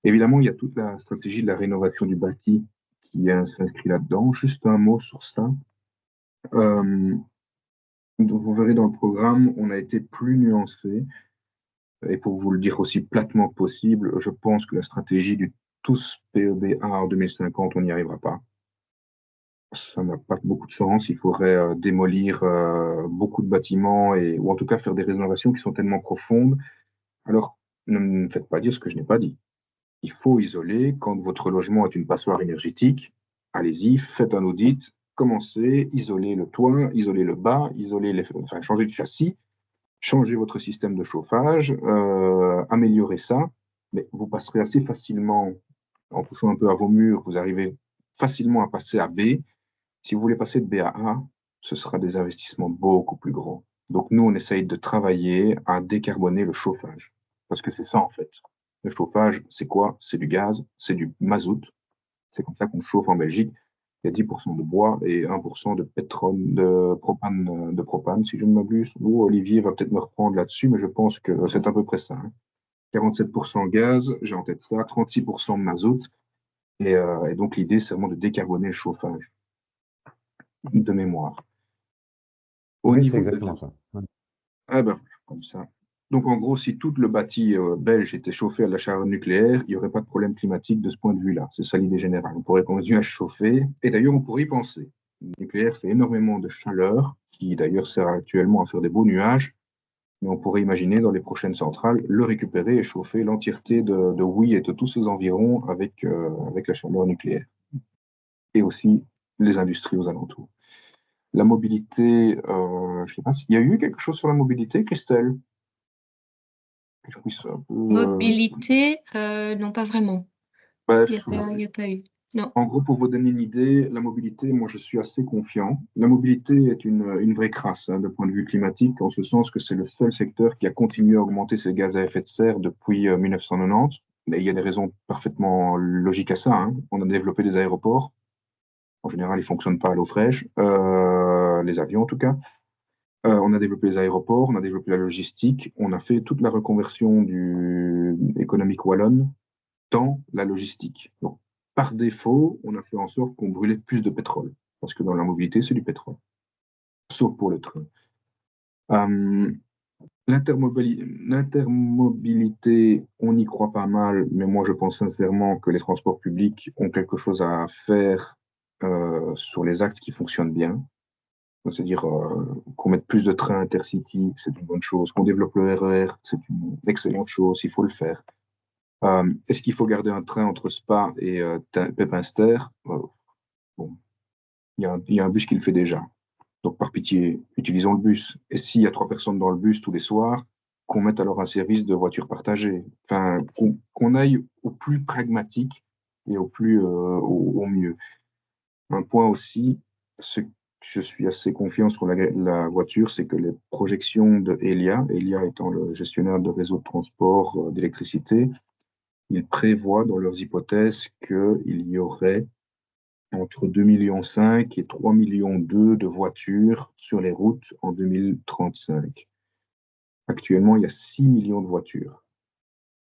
Évidemment, il y a toute la stratégie de la rénovation du bâti qui s'inscrit là-dedans. Juste un mot sur ça. Vous verrez dans le programme, on a été plus nuancé. Et pour vous le dire aussi platement que possible, je pense que la stratégie du tous PEBA en 2050, on n'y arrivera pas. Ça n'a pas beaucoup de sens. Il faudrait démolir beaucoup de bâtiments ou en tout cas faire des rénovations qui sont tellement profondes. Alors, ne me faites pas dire ce que je n'ai pas dit. Il faut isoler. Quand votre logement est une passoire énergétique, allez-y, faites un audit, commencez, isolez le toit, isolez le bas, enfin, changez de châssis, changez votre système de chauffage, améliorez ça, mais vous passerez assez facilement, en touchant un peu à vos murs, vous arrivez facilement à passer à B. Si vous voulez passer de B à A, ce sera des investissements beaucoup plus grands. Donc nous, on essaye de travailler à décarboner le chauffage, parce que c'est ça en fait. Le chauffage, c'est quoi? C'est du gaz, c'est du mazout. C'est comme ça qu'on chauffe en Belgique. Il y a 10% de bois et 1% de pétrole, de propane, si je ne m'abuse. Ou Olivier va peut-être me reprendre là-dessus, mais je pense que c'est à peu près ça, hein. 47% gaz, j'ai en tête ça, 36% de mazout. Et donc l'idée, c'est vraiment de décarboner le chauffage de mémoire. Au Oui, c'est niveau de... exactement ça. Ouais. Ah ben, comme ça. Donc en gros, si tout le bâti belge était chauffé à la chaleur nucléaire, il n'y aurait pas de problème climatique de ce point de vue-là. C'est ça l'idée générale. On pourrait continuer à chauffer. Et d'ailleurs, on pourrait y penser. Le nucléaire fait énormément de chaleur, qui d'ailleurs sert actuellement à faire des beaux nuages. Mais on pourrait imaginer dans les prochaines centrales le récupérer et chauffer l'entièreté de Huy et de tous ses environs avec la chaleur nucléaire. Et aussi les industries aux alentours. La mobilité, je ne sais pas s'il y a eu quelque chose sur la mobilité, Christelle? Que je puisse un peu, Mobilité, non, pas vraiment. bref, Il n'y a pas eu. Non. en gros, pour vous donner une idée, la mobilité, moi je suis assez confiant. La mobilité est une vraie crasse, hein, d'un point de vue climatique, en ce sens que c'est le seul secteur qui a continué à augmenter ses gaz à effet de serre depuis 1990. Mais il y a des raisons parfaitement logiques à ça, hein. On a développé des aéroports. En général, ils ne fonctionnent pas à l'eau fraîche, les avions en tout cas. On a développé les aéroports, on a développé la logistique, on a fait toute la reconversion du économique wallonne dans la logistique. Donc, par défaut, on a fait en sorte qu'on brûlait plus de pétrole, parce que dans la mobilité, c'est du pétrole, sauf pour le train. L'intermobilité, on y croit pas mal, mais moi je pense sincèrement que les transports publics ont quelque chose à faire sur les axes qui fonctionnent bien. C'est-à-dire qu'on mette plus de trains intercity, c'est une bonne chose. Qu'on développe le RER, c'est une excellente chose, il faut le faire. Est-ce qu'il faut garder un train entre Spa et Pepinster? Bon, il y a un bus qui le fait déjà. Donc, par pitié, utilisons le bus. Et s'il y a 3 personnes dans le bus tous les soirs, qu'on mette alors un service de voiture partagée. Enfin, qu'on aille au plus pragmatique et au mieux. Un point aussi, ce que je suis assez confiant sur la voiture, c'est que les projections de Elia étant le gestionnaire de réseau de transport d'électricité, ils prévoient dans leurs hypothèses qu'il y aurait entre 2,5 millions et 3,2 millions de voitures sur les routes en 2035. Actuellement, il y a 6 millions de voitures.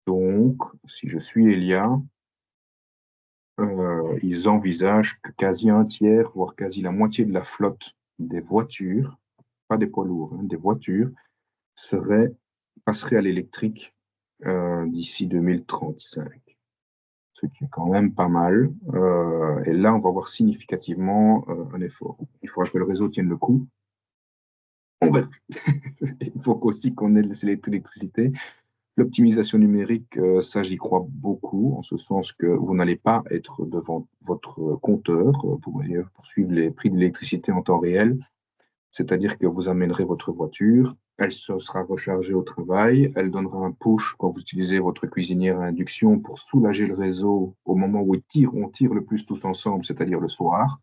Donc, si je suis Elia, ils envisagent que quasi un tiers, voire quasi la moitié de la flotte des voitures, pas des poids lourds, hein, des voitures, passerait à l'électrique d'ici 2035. Ce qui est quand même pas mal. Et là, on va voir significativement un effort. Il faudra que le réseau tienne le coup. On verra. Il faut aussi qu'on ait l'électricité. L'optimisation numérique, ça, j'y crois beaucoup, en ce sens que vous n'allez pas être devant votre compteur pour suivre les prix de l'électricité en temps réel. C'est-à-dire que vous amènerez votre voiture, elle se sera rechargée au travail, elle donnera un push quand vous utilisez votre cuisinière à induction pour soulager le réseau au moment où on tire le plus tous ensemble, c'est-à-dire le soir.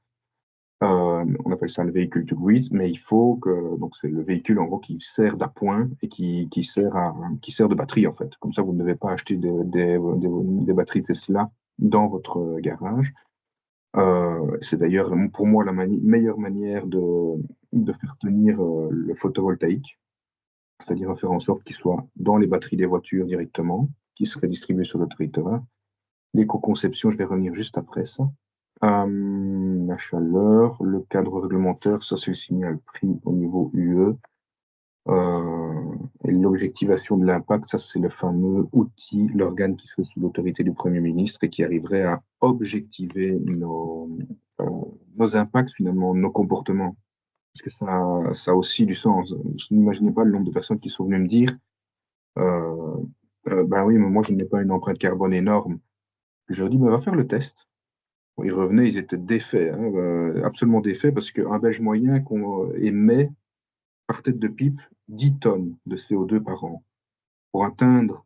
On appelle ça le véhicule to grid, mais il faut que, donc c'est le véhicule en gros qui sert d'appoint et qui sert de batterie en fait. Comme ça, vous ne devez pas acheter des batteries Tesla dans votre garage. C'est d'ailleurs pour moi la meilleure manière de faire tenir le photovoltaïque, c'est-à-dire faire en sorte qu'il soit dans les batteries des voitures directement, qui serait distribué sur le territoire. L'éco-conception, je vais revenir juste après ça. La chaleur, le cadre réglementaire, ça c'est le signal prix au niveau UE. Et l'objectivation de l'impact, ça c'est le fameux outil, l'organe qui serait sous l'autorité du Premier ministre et qui arriverait à objectiver nos impacts finalement, nos comportements. Parce que ça a aussi du sens. Je n'imaginez pas le nombre de personnes qui sont venues me dire ben oui, mais moi je n'ai pas une empreinte carbone énorme. Je leur dis, mais va faire le test. Bon, ils revenaient, ils étaient défaits, hein, absolument défaits, parce qu'un Belge moyen qu'on émet par tête de pipe 10 tonnes de CO2 par an. Pour atteindre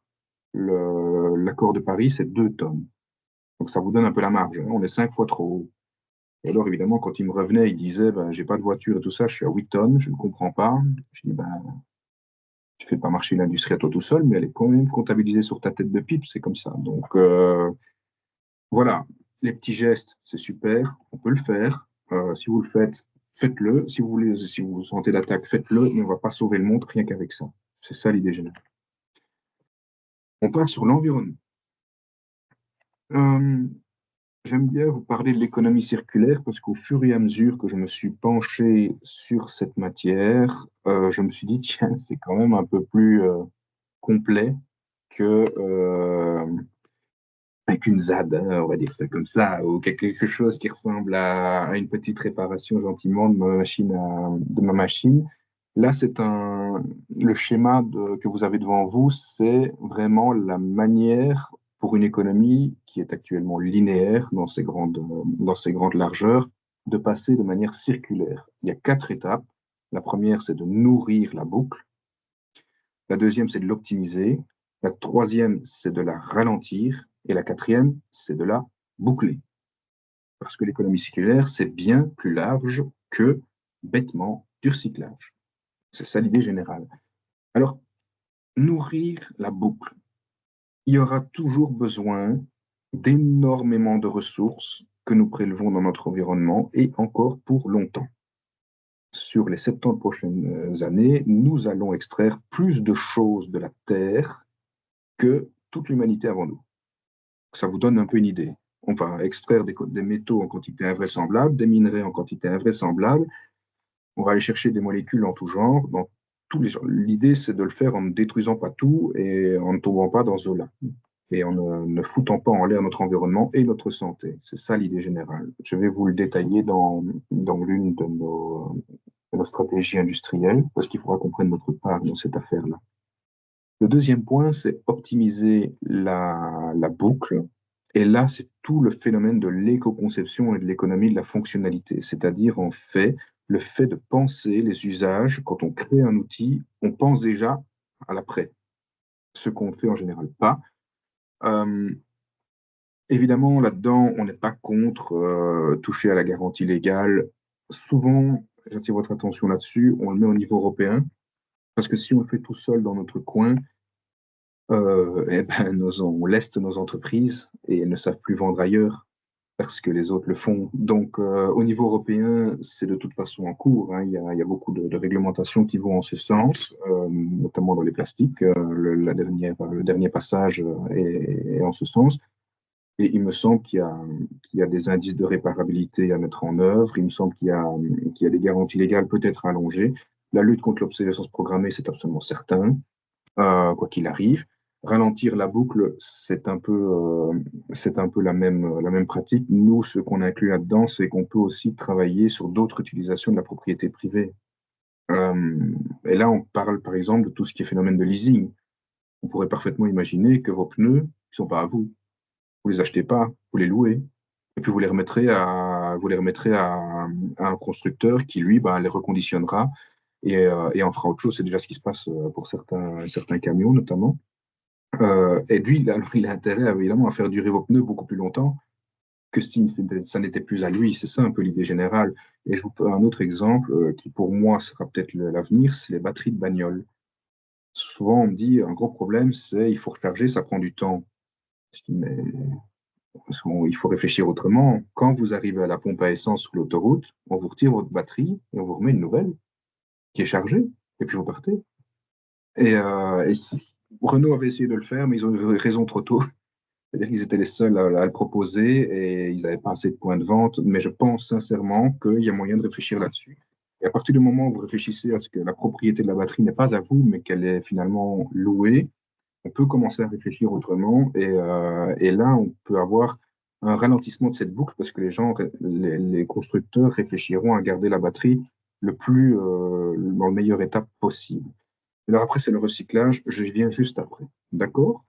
l'accord de Paris, c'est 2 tonnes. Donc ça vous donne un peu la marge, hein, on est 5 fois trop haut. Et alors évidemment, quand ils me revenaient, ils disaient, ben, j'ai pas de voiture et tout ça, je suis à 8 tonnes, je ne comprends pas. Je dis, ben, tu fais pas marcher l'industrie à toi tout seul, mais elle est quand même comptabilisée sur ta tête de pipe, c'est comme ça. Donc voilà, les petits gestes, c'est super, on peut le faire. Si vous le faites, faites-le. Si vous sentez l'attaque, faites-le, mais on ne va pas sauver le monde rien qu'avec ça. C'est ça l'idée générale. On passe sur l'environnement. J'aime bien vous parler de l'économie circulaire parce qu'au fur et à mesure que je me suis penché sur cette matière, je me suis dit, tiens, c'est quand même un peu plus complet que qu'une ZAD, hein, on va dire ça comme ça, ou quelque chose qui ressemble à une petite réparation gentiment de ma machine. Là, le schéma que vous avez devant vous, c'est vraiment la manière pour une économie qui est actuellement linéaire dans ses grandes largeurs, de passer de manière circulaire. Il y a 4 étapes. La première, c'est de nourrir la boucle. La deuxième, c'est de l'optimiser. La troisième, c'est de la ralentir. Et la quatrième, c'est de la boucler. Parce que l'économie circulaire, c'est bien plus large que bêtement du recyclage. C'est ça l'idée générale. Alors, nourrir la boucle. Il y aura toujours besoin d'énormément de ressources que nous prélevons dans notre environnement et encore pour longtemps. Sur les 70 prochaines années, nous allons extraire plus de choses de la Terre que toute l'humanité avant nous. Ça vous donne un peu une idée. On va extraire des métaux en quantité invraisemblable, des minerais en quantité invraisemblable. On va aller chercher des molécules en tout genre, dans tous les genres. L'idée, c'est de le faire en ne détruisant pas tout et en ne tombant pas dans ce eau-là. Et en ne foutant pas en l'air notre environnement et notre santé. C'est ça l'idée générale. Je vais vous le détailler dans l'une de nos stratégies industrielles, parce qu'il faudra qu'on prenne notre part dans cette affaire-là. Le deuxième point, c'est optimiser la boucle. Et là, c'est tout le phénomène de l'éco-conception et de l'économie de la fonctionnalité. C'est-à-dire, en fait, le fait de penser les usages. Quand on crée un outil, on pense déjà à l'après, ce qu'on fait en général pas. Évidemment, là-dedans, on n'est pas contre toucher à la garantie légale. Souvent, j'attire votre attention là-dessus, on le met au niveau européen, parce que si on le fait tout seul dans notre coin, eh ben, on leste nos entreprises et elles ne savent plus vendre ailleurs parce que les autres le font. Donc, au niveau européen, c'est de toute façon en cours, hein. Il y a beaucoup de réglementations qui vont en ce sens, notamment dans les plastiques. Le dernier passage est en ce sens. Et il me semble qu'il y a des indices de réparabilité à mettre en œuvre. Il me semble qu'il y a des garanties légales peut-être allongées. La lutte contre l'obsolescence programmée, c'est absolument certain, quoi qu'il arrive. Ralentir la boucle, c'est un peu la même pratique. Nous, ce qu'on inclut là-dedans, c'est qu'on peut aussi travailler sur d'autres utilisations de la propriété privée. Et là, on parle par exemple de tout ce qui est phénomène de leasing. On pourrait parfaitement imaginer que vos pneus ne sont pas à vous. Vous les achetez pas, vous les louez. Et puis vous les remettrez à un constructeur qui, lui, les reconditionnera et en fera autre chose. C'est déjà ce qui se passe pour certains camions, notamment. Et lui, il a intérêt, évidemment, à faire durer vos pneus beaucoup plus longtemps que si ça n'était plus à lui. C'est ça un peu l'idée générale. Et je vous donne un autre exemple qui, pour moi, sera peut-être l'avenir, c'est les batteries de bagnole. Souvent, on me dit, un gros problème, c'est il faut recharger, ça prend du temps. Je dis, mais il faut réfléchir autrement. Quand vous arrivez à la pompe à essence sur l'autoroute, on vous retire votre batterie et on vous remet une nouvelle qui est chargée, et puis vous partez. Renault avait essayé de le faire, mais ils ont eu raison trop tôt. C'est-à-dire qu'ils étaient les seuls à le proposer et ils n'avaient pas assez de points de vente. Mais je pense sincèrement qu'il y a moyen de réfléchir là-dessus. Et à partir du moment où vous réfléchissez à ce que la propriété de la batterie n'est pas à vous, mais qu'elle est finalement louée, on peut commencer à réfléchir autrement. Et là, on peut avoir un ralentissement de cette boucle parce que les constructeurs réfléchiront à garder la batterie dans le meilleur état possible. Alors après, c'est le recyclage. Je viens juste après. D'accord?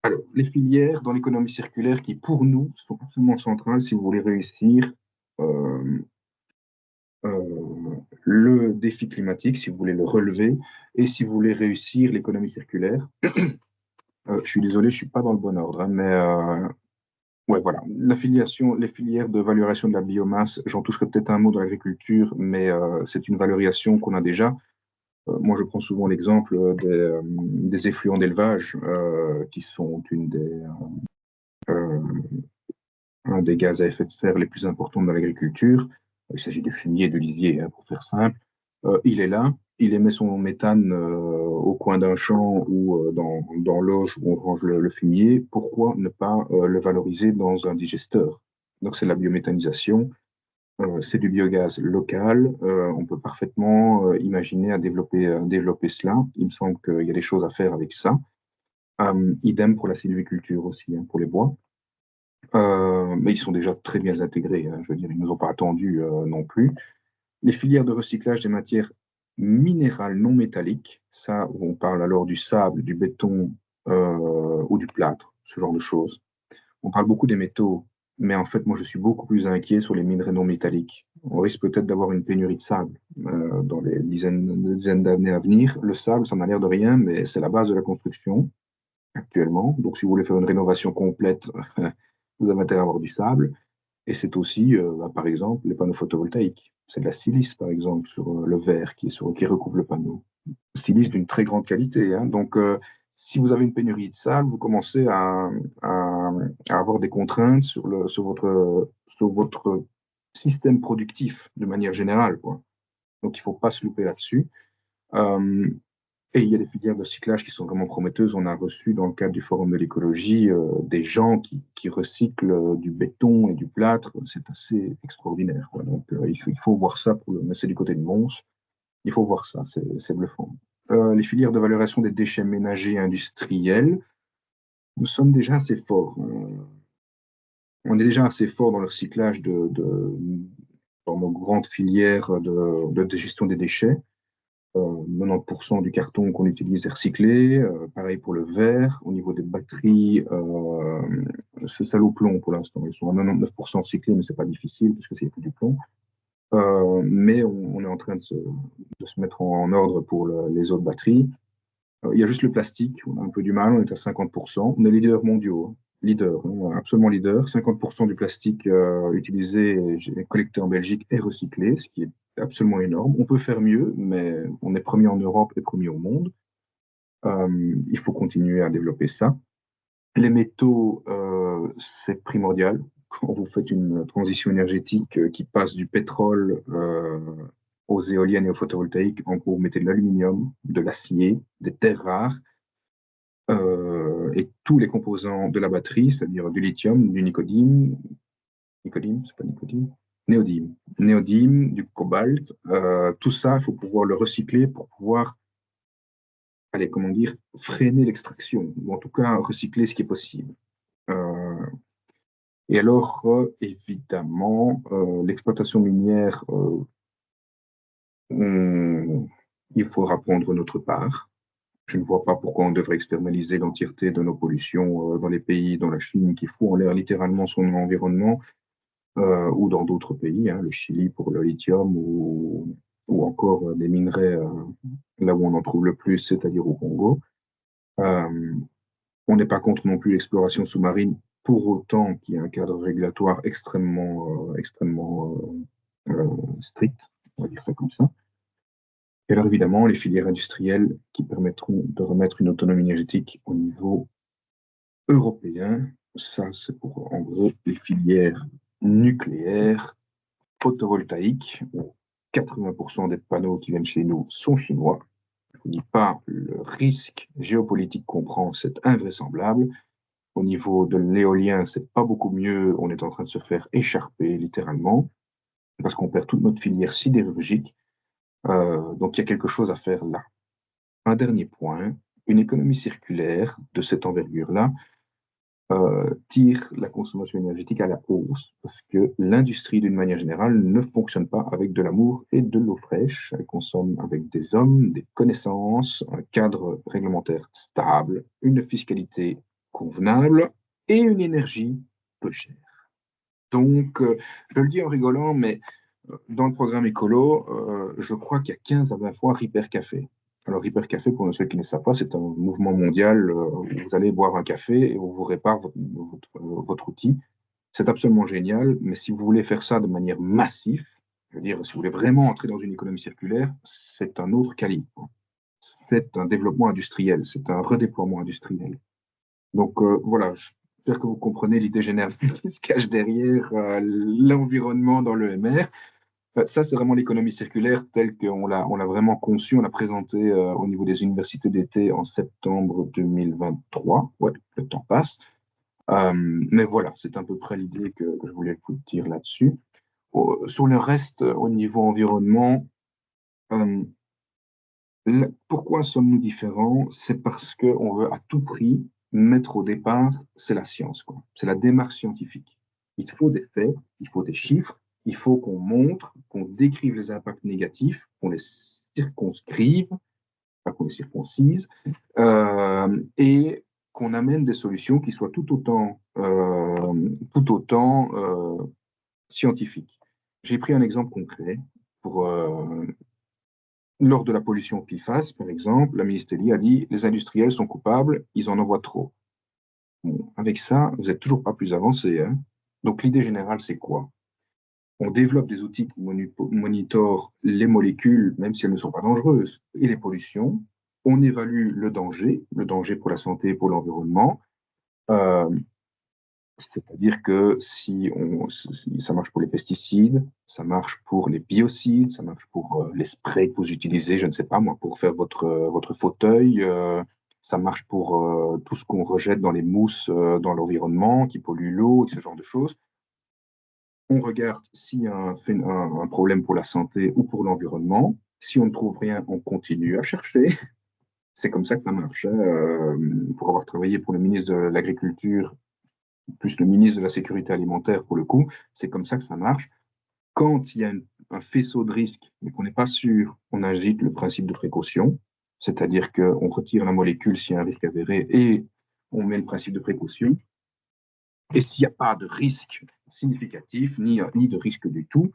Alors, les filières dans l'économie circulaire qui, pour nous, sont absolument centrales si vous voulez réussir euh, le défi climatique, si vous voulez le relever, et si vous voulez réussir l'économie circulaire. Je suis désolé, je ne suis pas dans le bon ordre, hein, mais ouais, voilà. Les filières de valorisation de la biomasse, j'en toucherai peut-être un mot dans l'agriculture, mais c'est une valorisation qu'on a déjà. Moi, je prends souvent l'exemple des effluents d'élevage, qui sont un des gaz à effet de serre les plus importants dans l'agriculture. Il s'agit de fumier, de lisier, hein, pour faire simple. Il est là, il émet son méthane au coin d'un champ ou dans l'auge où on range le fumier. Pourquoi ne pas le valoriser dans un digesteur? Donc c'est la biométhanisation, c'est du biogaz local. On peut parfaitement imaginer à développer cela. Il me semble qu'il y a des choses à faire avec ça. Idem pour la sylviculture aussi, hein, pour les bois. Mais ils sont déjà très bien intégrés, hein. Je veux dire, ils ne nous ont pas attendus non plus. Les filières de recyclage des matières minérales non métalliques, ça, on parle alors du sable, du béton ou du plâtre, ce genre de choses. On parle beaucoup des métaux, mais en fait, moi, je suis beaucoup plus inquiet sur les minerais non métalliques. On risque peut-être d'avoir une pénurie de sable dans les dizaines d'années à venir. Le sable, ça n'a l'air de rien, mais c'est la base de la construction actuellement. Donc, si vous voulez faire une rénovation complète, vous avez intérêt à avoir du sable. Et c'est aussi, par exemple, les panneaux photovoltaïques. C'est de la silice, par exemple, sur le verre qui recouvre le panneau. Silice d'une très grande qualité, hein. Donc, si vous avez une pénurie de sable, vous commencez à avoir des contraintes sur votre système productif de manière générale, quoi. Donc, il ne faut pas se louper là-dessus. Euh, et il y a des filières de recyclage qui sont vraiment prometteuses. On a reçu dans le cadre du Forum de l'écologie des gens qui recyclent du béton et du plâtre. C'est assez extraordinaire, quoi. Donc il faut voir ça, mais c'est du côté de Mons. Il faut voir ça, c'est bluffant. Les filières de valorisation des déchets ménagers industriels, nous sommes déjà assez forts. On est déjà assez fort dans le recyclage dans nos grandes filières de gestion des déchets. 90% du carton qu'on utilise est recyclé. Pareil pour le verre. Au niveau des batteries, c'est ça au plomb pour l'instant. Ils sont à 99% recyclés, mais c'est pas difficile parce que c'est plus du plomb. Mais on est en train de se mettre en ordre pour les autres batteries. Il y a juste le plastique, on a un peu du mal, on est à 50%. On est leader mondiaux, hein. Leader, hein, absolument leader. 50% du plastique utilisé et collecté en Belgique est recyclé, ce qui est absolument énorme. On peut faire mieux, mais on est premier en Europe et premier au monde. Il faut continuer à développer ça. Les métaux, c'est primordial. Quand vous faites une transition énergétique qui passe du pétrole aux éoliennes et aux photovoltaïques, en gros, vous mettez de l'aluminium, de l'acier, des terres rares et tous les composants de la batterie, c'est-à-dire du lithium, du nicodime, c'est pas nicodime, néodyme, du cobalt, tout ça, il faut pouvoir le recycler pour pouvoir, allez, comment dire, freiner l'extraction, ou en tout cas recycler ce qui est possible. Et alors, évidemment, l'exploitation minière, il faudra prendre notre part. Je ne vois pas pourquoi on devrait externaliser l'entièreté de nos pollutions dans les pays, dans la Chine, qui fout en l'air littéralement son environnement, ou dans d'autres pays, hein, le Chili pour le lithium, ou encore des minerais là où on en trouve le plus, c'est-à-dire au Congo. On n'est pas contre non plus l'exploration sous-marine, pour autant qu'il y ait un cadre régulatoire extrêmement strict, on va dire ça comme ça. Et alors évidemment, les filières industrielles qui permettront de remettre une autonomie énergétique au niveau européen, ça c'est pour en gros les filières nucléaires, photovoltaïques, où 80% des panneaux qui viennent chez nous sont chinois. Je ne vous dis pas le risque géopolitique qu'on prend, c'est invraisemblable. Au niveau de l'éolien, c'est pas beaucoup mieux. On est en train de se faire écharper littéralement parce qu'on perd toute notre filière sidérurgique. Donc il y a quelque chose à faire là. Un dernier point, une économie circulaire de cette envergure-là tire la consommation énergétique à la hausse parce que l'industrie, d'une manière générale, ne fonctionne pas avec de l'amour et de l'eau fraîche. Elle consomme avec des hommes, des connaissances, un cadre réglementaire stable, une fiscalité convenable et une énergie peu chère. Donc, je le dis en rigolant, mais dans le programme écolo, je crois qu'il y a 15 à 20 fois Ripper Café. Alors, Ripper Café, pour ceux qui ne savent pas, c'est un mouvement mondial où vous allez boire un café et on vous répare votre outil. C'est absolument génial, mais si vous voulez faire ça de manière massive, je veux dire, si vous voulez vraiment entrer dans une économie circulaire, c'est un autre calibre. C'est un développement industriel, c'est un redéploiement industriel. Donc voilà, j'espère que vous comprenez l'idée générale qui se cache derrière l'environnement dans l'EMR. Ça, c'est vraiment l'économie circulaire telle qu'on l'a vraiment conçue. On l'a présentée au niveau des universités d'été en septembre 2023. Ouais, le temps passe. Mais voilà, c'est à peu près l'idée que je voulais vous dire là-dessus. Sur le reste, au niveau environnement, pourquoi sommes-nous différents? C'est parce qu'on veut à tout prix mettre au départ, c'est la science, quoi. C'est la démarche scientifique. Il faut des faits, il faut des chiffres, il faut qu'on montre, qu'on décrive les impacts négatifs, qu'on les circonscrive, pas qu'on les circoncise, et qu'on amène des solutions qui soient tout autant scientifiques. J'ai pris un exemple concret pour lors de la pollution PFAS, par exemple, la ministre Elie a dit les industriels sont coupables, ils en envoient trop. Bon, avec ça, vous n'êtes toujours pas plus avancé, hein. Donc l'idée générale, c'est quoi? On développe des outils qui monitorent les molécules, même si elles ne sont pas dangereuses, et les pollutions. On évalue le danger pour la santé, pour l'environnement. C'est-à-dire que si ça marche pour les pesticides, ça marche pour les biocides, ça marche pour les sprays que vous utilisez, je ne sais pas moi, pour faire votre fauteuil, ça marche pour tout ce qu'on rejette dans les mousses dans l'environnement, qui pollue l'eau, et ce genre de choses. On regarde s'il y a un problème pour la santé ou pour l'environnement. Si on ne trouve rien, on continue à chercher. C'est comme ça que ça marche, hein. Pour avoir travaillé pour le ministre de l'Agriculture, plus le ministre de la Sécurité alimentaire pour le coup, c'est comme ça que ça marche. Quand il y a un faisceau de risque, mais qu'on n'est pas sûr, on agite le principe de précaution, c'est-à-dire qu'on retire la molécule s'il y a un risque avéré et on met le principe de précaution. Et s'il n'y a pas de risque significatif, ni de risque du tout,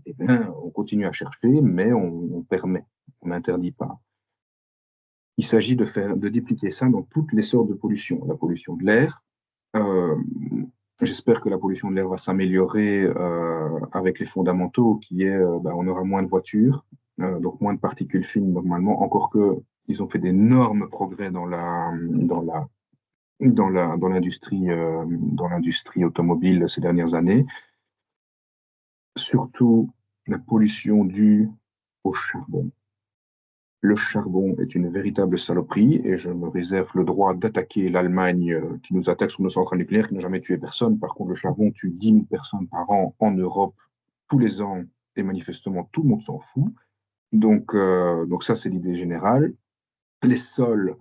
eh bien, on continue à chercher, mais on permet, on n'interdit pas. Il s'agit de dépliquer ça dans toutes les sortes de pollution. La pollution de l'air, j'espère que la pollution de l'air va s'améliorer avec les fondamentaux, qui est, on aura moins de voitures, donc moins de particules fines normalement, encore que ils ont fait d'énormes progrès dans l'industrie automobile ces dernières années. Surtout la pollution due au charbon. Le charbon est une véritable saloperie et je me réserve le droit d'attaquer l'Allemagne qui nous attaque sur nos centrales nucléaires, qui n'a jamais tué personne. Par contre, le charbon tue 10 000 personnes par an en Europe tous les ans et manifestement tout le monde s'en fout. Donc ça, c'est l'idée générale. Les sols,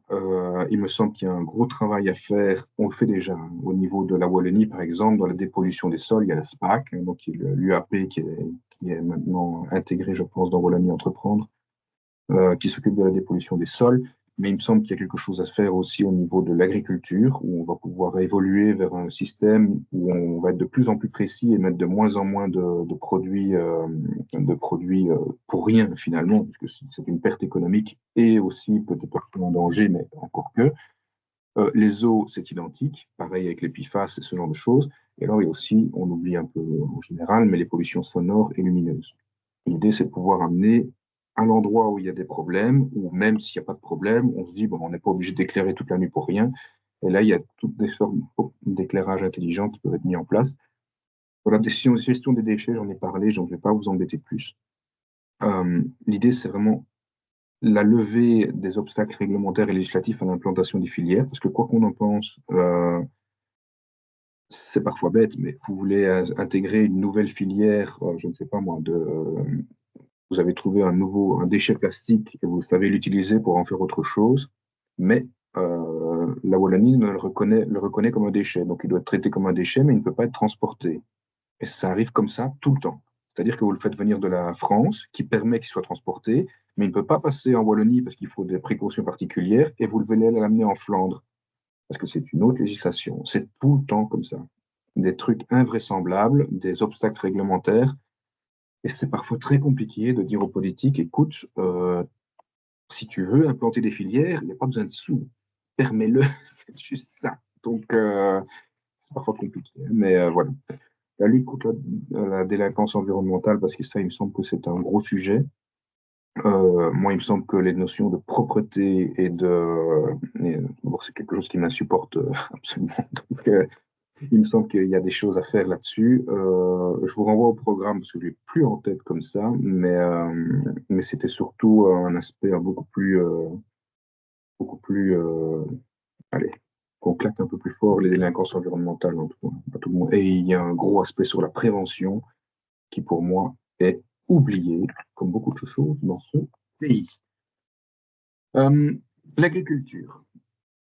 il me semble qu'il y a un gros travail à faire. On le fait déjà hein, au niveau de la Wallonie, par exemple, dans la dépollution des sols. Il y a la SPAC, hein, donc l'UAP qui est maintenant intégré, je pense, dans Wallonie Entreprendre, qui s'occupe de la dépollution des sols. Mais il me semble qu'il y a quelque chose à faire aussi au niveau de l'agriculture, où on va pouvoir évoluer vers un système où on va être de plus en plus précis et mettre de moins en moins de produits pour rien finalement, puisque c'est une perte économique et aussi peut-être un danger, mais encore que. Les eaux, c'est identique, pareil avec les PFAS et ce genre de choses. Et alors, il y a aussi, on oublie un peu en général, mais les pollutions sonores et lumineuses. L'idée, c'est de pouvoir amener à l'endroit où il y a des problèmes, ou même s'il n'y a pas de problème, on se dit, bon, on n'est pas obligé d'éclairer toute la nuit pour rien. Et là, il y a toutes des formes d'éclairage intelligent qui peuvent être mis en place. Voilà, gestion des déchets, j'en ai parlé, je ne vais pas vous embêter plus. L'idée, c'est vraiment la levée des obstacles réglementaires et législatifs à l'implantation des filières, parce que quoi qu'on en pense, c'est parfois bête, mais vous voulez intégrer une nouvelle filière, je ne sais pas moi, vous avez trouvé un déchet plastique et vous savez l'utiliser pour en faire autre chose, mais la Wallonie le reconnaît comme un déchet, donc il doit être traité comme un déchet, mais il ne peut pas être transporté. Et ça arrive comme ça tout le temps. C'est-à-dire que vous le faites venir de la France, qui permet qu'il soit transporté, mais il ne peut pas passer en Wallonie parce qu'il faut des précautions particulières, et vous devez l'amener en Flandre, parce que c'est une autre législation. C'est tout le temps comme ça. Des trucs invraisemblables, des obstacles réglementaires, et c'est parfois très compliqué de dire aux politiques, écoute, si tu veux implanter des filières, il n'y a pas besoin de sous. Permets-le, c'est juste ça. Donc, c'est parfois compliqué. Mais voilà. La lutte contre la délinquance environnementale, parce que ça, il me semble que c'est un gros sujet. Moi, il me semble que les notions de propreté c'est quelque chose qui m'insupporte absolument. Donc, il me semble qu'il y a des choses à faire là-dessus. Je vous renvoie au programme parce que je l'ai plus en tête comme ça, mais c'était surtout un aspect beaucoup plus, allez, qu'on claque un peu plus fort les délinquances environnementales en tout, à tout le monde. Et il y a un gros aspect sur la prévention qui, pour moi, est oublié, comme beaucoup de choses dans ce pays. L'agriculture.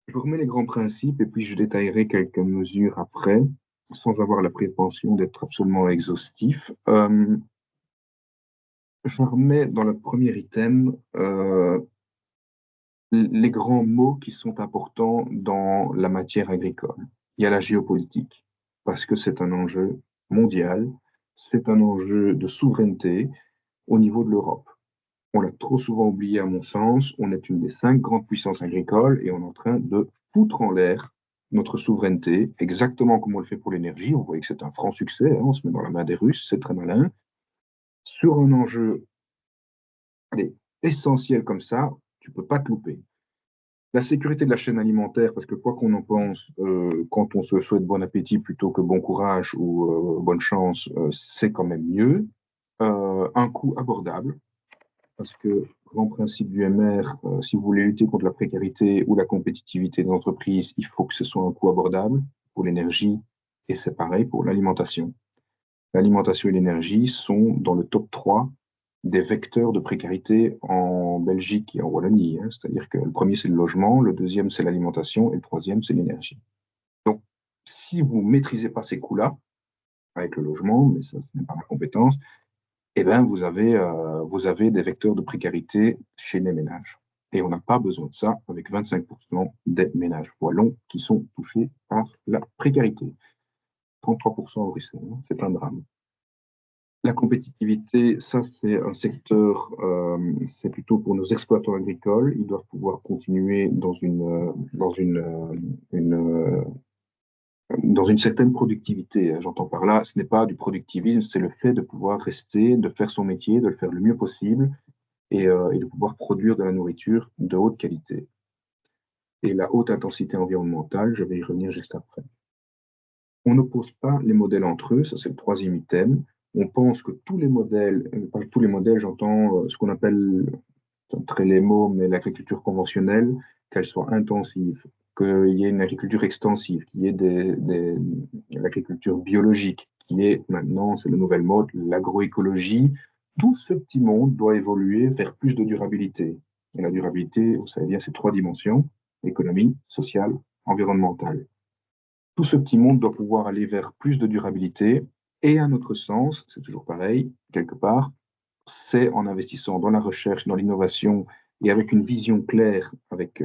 Je vous remets les grands principes et puis je détaillerai quelques mesures après, sans avoir la prétention d'être absolument exhaustif. Je remets dans le premier item les grands mots qui sont importants dans la matière agricole. Il y a la géopolitique, parce que c'est un enjeu mondial, c'est un enjeu de souveraineté au niveau de l'Europe. On l'a trop souvent oublié à mon sens, on est une des 5 grandes puissances agricoles et on est en train de foutre en l'air notre souveraineté, exactement comme on le fait pour l'énergie. Vous voyez que c'est un franc succès, hein, on se met dans la main des Russes, c'est très malin. Sur un enjeu essentiel comme ça, tu ne peux pas te louper. La sécurité de la chaîne alimentaire, parce que quoi qu'on en pense, quand on se souhaite bon appétit plutôt que bon courage ou bonne chance, c'est quand même mieux. Un coût abordable, parce que grand principe du MR, si vous voulez lutter contre la précarité ou la compétitivité des entreprises, il faut que ce soit un coût abordable pour l'énergie, et c'est pareil pour l'alimentation. L'alimentation et l'énergie sont dans le top 3 des vecteurs de précarité en Belgique et en Wallonie. Hein. C'est-à-dire que le premier, c'est le logement, le deuxième, c'est l'alimentation, et le troisième, c'est l'énergie. Donc, si vous ne maîtrisez pas ces coûts-là, avec le logement, mais ça, ce n'est pas ma compétence, eh ben, vous avez des vecteurs de précarité chez les ménages. Et on n'a pas besoin de ça avec 25% des ménages wallons qui sont touchés par la précarité. 33% à Bruxelles, hein, c'est un drame. La compétitivité, ça c'est un secteur, c'est plutôt pour nos exploitants agricoles. Ils doivent pouvoir continuer dans une certaine productivité. J'entends par là, ce n'est pas du productivisme, c'est le fait de pouvoir rester, de faire son métier, de le faire le mieux possible et de pouvoir produire de la nourriture de haute qualité. Et la haute intensité environnementale, je vais y revenir juste après. On n'oppose pas les modèles entre eux, ça c'est le troisième item. On pense que tous les modèles, par tous les modèles, j'entends ce qu'on appelle, très les mots, mais l'agriculture conventionnelle, qu'elle soit intensive, qu'il y ait une agriculture extensive, qu'il y ait l'agriculture biologique, qui est maintenant, c'est le nouvel mode, l'agroécologie. Tout ce petit monde doit évoluer vers plus de durabilité. Et la durabilité, vous savez bien, c'est trois dimensions, économie, sociale, environnementale. Tout ce petit monde doit pouvoir aller vers plus de durabilité. Et à notre sens, c'est toujours pareil, quelque part, c'est en investissant dans la recherche, dans l'innovation et avec une vision claire, avec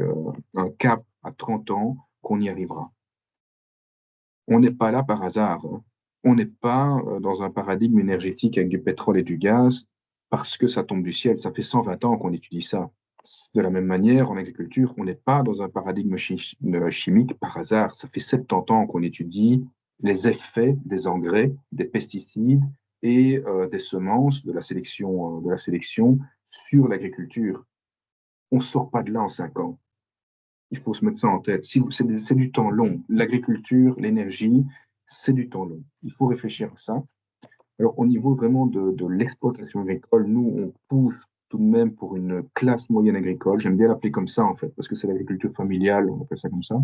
un cap à 30 ans, qu'on y arrivera. On n'est pas là par hasard. Hein. On n'est pas dans un paradigme énergétique avec du pétrole et du gaz parce que ça tombe du ciel. Ça fait 120 ans qu'on étudie ça. De la même manière, en agriculture, on n'est pas dans un paradigme chimique par hasard. Ça fait 70 ans qu'on étudie les effets des engrais, des pesticides et des semences, de la sélection sur l'agriculture. On ne sort pas de là en 5 ans. Il faut se mettre ça en tête. C'est du temps long. L'agriculture, l'énergie, c'est du temps long. Il faut réfléchir à ça. Alors, au niveau vraiment de l'exploitation agricole, nous, on pousse tout de même pour une classe moyenne agricole. J'aime bien l'appeler comme ça, en fait, parce que c'est l'agriculture familiale, on appelle ça comme ça.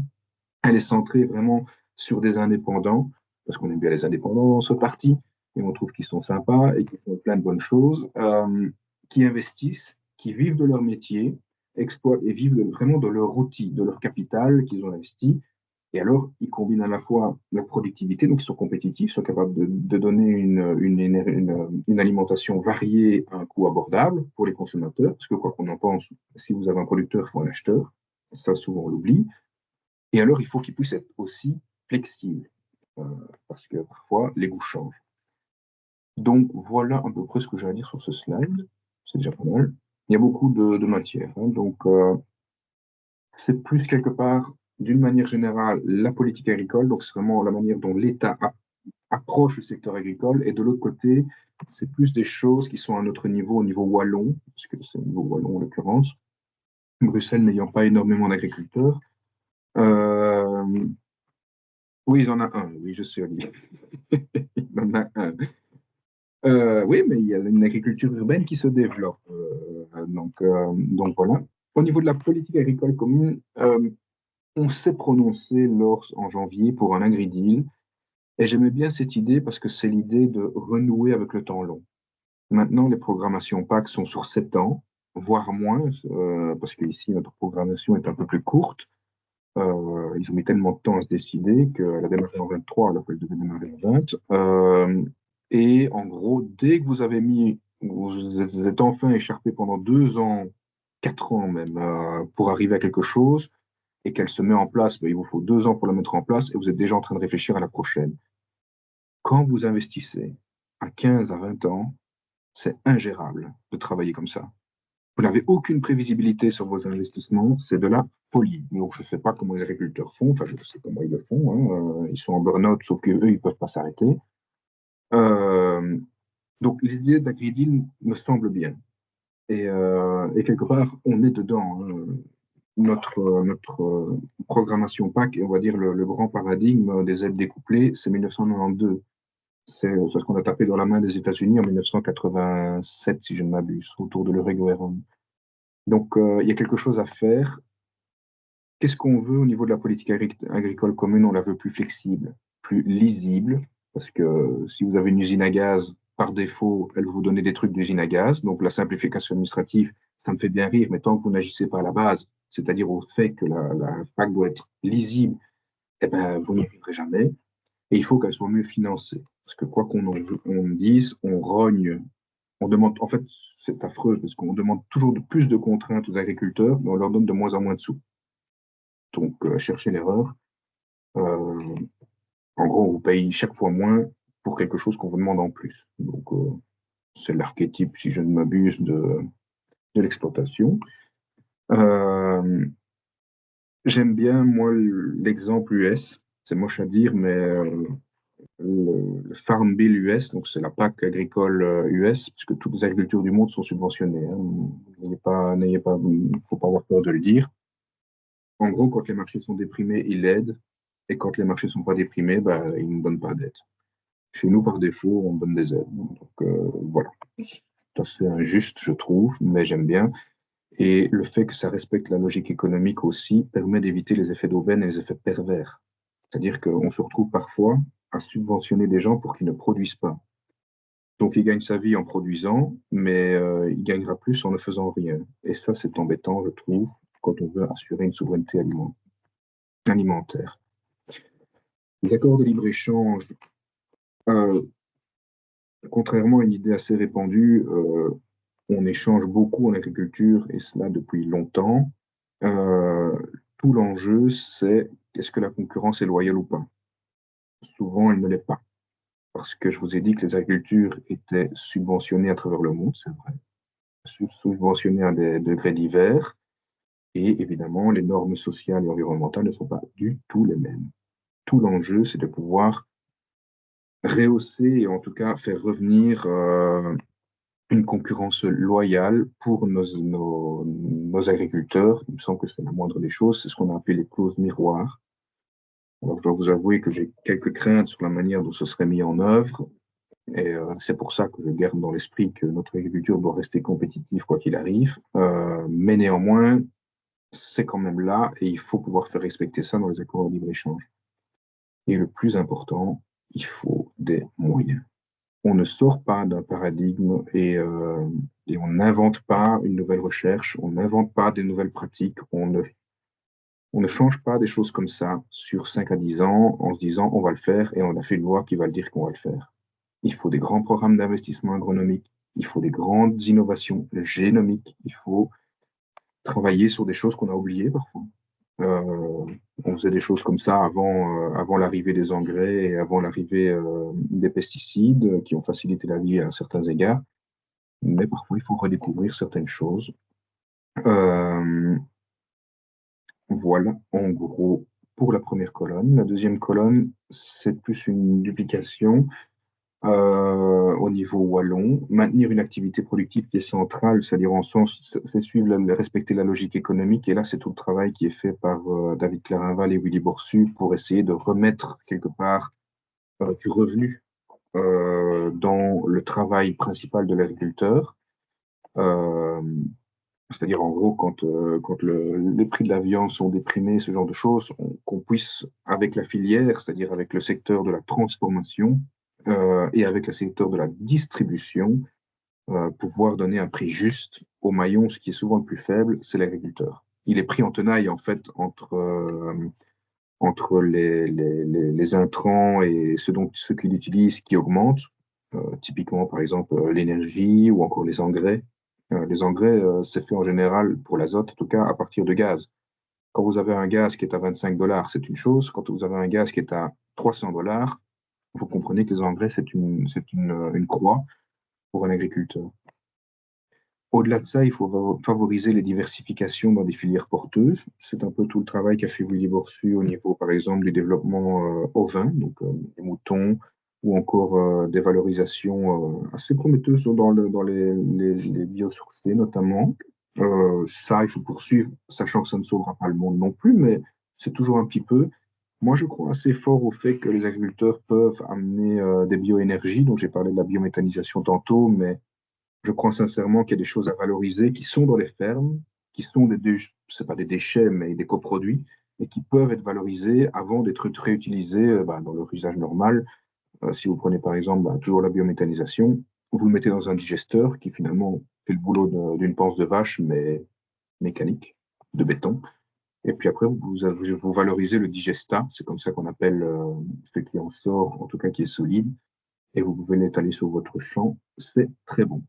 Elle est centrée vraiment sur des indépendants, parce qu'on aime bien les indépendants dans ce parti, et on trouve qu'ils sont sympas et qu'ils font plein de bonnes choses, qui investissent, qui vivent de leur métier, exploitent et vivent vraiment de leur outil, de leur capital qu'ils ont investi. Et alors, ils combinent à la fois la productivité, donc ils sont compétitifs, ils sont capables de donner une alimentation variée à un coût abordable pour les consommateurs, parce que quoi qu'on en pense, si vous avez un producteur, il faut un acheteur. Ça, souvent, on l'oublie. Et alors, il faut qu'ils puissent être aussi flexibles, euh, parce que parfois, les goûts changent. Donc, voilà à peu près ce que j'ai à dire sur ce slide. C'est déjà pas mal. Il y a beaucoup de matière. Hein, donc, c'est plus quelque part, d'une manière générale, la politique agricole. Donc, c'est vraiment la manière dont l'État approche le secteur agricole. Et de l'autre côté, c'est plus des choses qui sont à notre niveau, au niveau wallon, parce que c'est au niveau wallon en l'occurrence. Bruxelles n'ayant pas énormément d'agriculteurs. Oui, il en a un, oui, je sais, Olivier. Il en a un. Oui, mais il y a une agriculture urbaine qui se développe. Donc voilà. Au niveau de la politique agricole commune, on s'est prononcé en janvier pour un Agri Deal. Et j'aimais bien cette idée parce que c'est l'idée de renouer avec le temps long. Maintenant, les programmations PAC sont sur 7 ans, voire moins, parce qu'ici, notre programmation est un peu plus courte. Ils ont mis tellement de temps à se décider qu'elle a démarré en 23 alors qu'elle devait démarrer en 20. Et en gros, dès que vous êtes enfin écharpé pendant 2 ans, 4 ans même, pour arriver à quelque chose, et qu'elle se met en place, ben, il vous faut 2 ans pour la mettre en place, et vous êtes déjà en train de réfléchir à la prochaine. Quand vous investissez à 15 à 20 ans, c'est ingérable de travailler comme ça. Vous n'avez aucune prévisibilité sur vos investissements, c'est de la folie. Donc, je ne sais pas comment les agriculteurs font, enfin, je sais comment ils le font, hein. Ils sont en burn-out, sauf qu'eux, ils ne peuvent pas s'arrêter. Donc, l'idée d'AgriDeal me semble bien. Et quelque part, on est dedans. Hein. Notre programmation PAC, on va dire le grand paradigme des aides découplées, c'est 1992. C'est ce qu'on a tapé dans la main des États-Unis en 1987, si je ne m'abuse, autour de l'Euroguerre. Donc, il y a quelque chose à faire. Qu'est-ce qu'on veut au niveau de la politique agricole commune? On la veut plus flexible, plus lisible, parce que si vous avez une usine à gaz, par défaut, elle va vous donner des trucs d'usine à gaz. Donc, la simplification administrative, ça me fait bien rire, mais tant que vous n'agissez pas à la base, c'est-à-dire au fait que la PAC doit être lisible, eh ben, vous n'y arriverez jamais. Et il faut qu'elle soit mieux financée. Parce que quoi qu'on dise, on rogne On demande, en fait, c'est affreux parce qu'on demande toujours plus de contraintes aux agriculteurs, mais on leur donne de moins en moins de sous. Donc, chercher l'erreur. Euh, En gros, on vous paye chaque fois moins pour quelque chose qu'on vous demande en plus. Donc, c'est l'archétype, si je ne m'abuse, de l'exploitation. Euh, J'aime bien, moi, l'exemple US. C'est moche à dire, mais le Farm Bill US, donc c'est la PAC agricole US, puisque toutes les agricultures du monde sont subventionnées. Hein. Faut pas avoir peur de le dire. En gros, quand les marchés sont déprimés, ils l'aident, et quand les marchés sont pas déprimés, bah, ils ne donnent pas d'aide. Chez nous, par défaut, on donne des aides. Donc voilà. C'est assez injuste, je trouve, mais j'aime bien. Et le fait que ça respecte la logique économique aussi permet d'éviter les effets d'aubaine et les effets pervers. C'est-à-dire qu'on se retrouve parfois à subventionner des gens pour qu'ils ne produisent pas. Donc il gagne sa vie en produisant, mais il gagnera plus en ne faisant rien. Et ça, c'est embêtant, je trouve, quand on veut assurer une souveraineté alimentaire. Les accords de libre-échange, euh, contrairement à une idée assez répandue, on échange beaucoup en agriculture, et cela depuis longtemps. Euh, Tout l'enjeu, c'est est-ce que la concurrence est loyale ou pas? Souvent, elle ne l'est pas. Parce que je vous ai dit que les agricultures étaient subventionnées à travers le monde, c'est vrai. Subventionnées à des degrés divers. Et évidemment, les normes sociales et environnementales ne sont pas du tout les mêmes. Tout l'enjeu, c'est de pouvoir rehausser et en tout cas faire revenir une concurrence loyale pour nos agriculteurs. Il me semble que c'est la moindre des choses. C'est ce qu'on a appelé les clauses miroirs. Alors, je dois vous avouer que j'ai quelques craintes sur la manière dont ce serait mis en œuvre. Et c'est pour ça que je garde dans l'esprit que notre agriculture doit rester compétitive quoi qu'il arrive. Mais néanmoins, c'est quand même là et il faut pouvoir faire respecter ça dans les accords de libre-échange. Et le plus important, il faut des moyens. On ne sort pas d'un paradigme et on n'invente pas une nouvelle recherche, on n'invente pas des nouvelles pratiques, on ne change pas des choses comme ça sur 5 à 10 ans en se disant on va le faire et on a fait une loi qui va le dire qu'on va le faire. Il faut des grands programmes d'investissement agronomique, il faut des grandes innovations génomiques, il faut travailler sur des choses qu'on a oubliées parfois. On faisait des choses comme ça avant l'arrivée des engrais et avant l'arrivée des pesticides qui ont facilité la vie à certains égards. Mais parfois, il faut redécouvrir certaines choses. Voilà, en gros, pour la première colonne. La deuxième colonne, c'est plus une duplication au niveau wallon. Maintenir une activité productive qui est centrale, c'est-à-dire en sens, c'est suivre, respecter la logique économique. Et là, c'est tout le travail qui est fait par David Clarinval et Willy Borsu pour essayer de remettre quelque part du revenu dans le travail principal de l'agriculteur. Euh, C'est-à-dire, en gros, quand les prix de la viande sont déprimés, ce genre de choses, qu'on puisse, avec la filière, c'est-à-dire avec le secteur de la transformation et avec le secteur de la distribution, pouvoir donner un prix juste au maillon, ce qui est souvent le plus faible, c'est l'agriculteur. Il est pris en tenaille, en fait, entre les intrants et ce qu'il utilise qui augmentent, typiquement, par exemple, l'énergie ou encore les engrais. Les engrais, c'est fait en général, pour l'azote en tout cas, à partir de gaz. Quand vous avez un gaz qui est à 25 dollars, c'est une chose. Quand vous avez un gaz qui est à 300 dollars, vous comprenez que les engrais, une croix pour un agriculteur. Au-delà de ça, il faut favoriser les diversifications dans des filières porteuses. C'est un peu tout le travail qu'a fait Willy Borsu au niveau, par exemple, du développement ovin, donc des moutons, ou encore des valorisations assez prometteuses dans les biosourcés notamment. Ça, il faut poursuivre, sachant que ça ne sauvera pas le monde non plus, mais c'est toujours un petit peu. Moi, je crois assez fort au fait que les agriculteurs peuvent amener des bioénergies, donc j'ai parlé de la biométhanisation tantôt, mais je crois sincèrement qu'il y a des choses à valoriser qui sont dans les fermes, qui sont c'est pas des déchets, mais des coproduits, et qui peuvent être valorisés avant d'être réutilisés dans leur usage normal. Si vous prenez par exemple toujours la biométhanisation, vous le mettez dans un digesteur qui finalement fait le boulot d'une panse de vache, mais mécanique, de béton. Et puis après, vous valorisez le digestat, c'est comme ça qu'on appelle ce qui en sort, en tout cas qui est solide, et vous pouvez l'étaler sur votre champ. C'est très bon.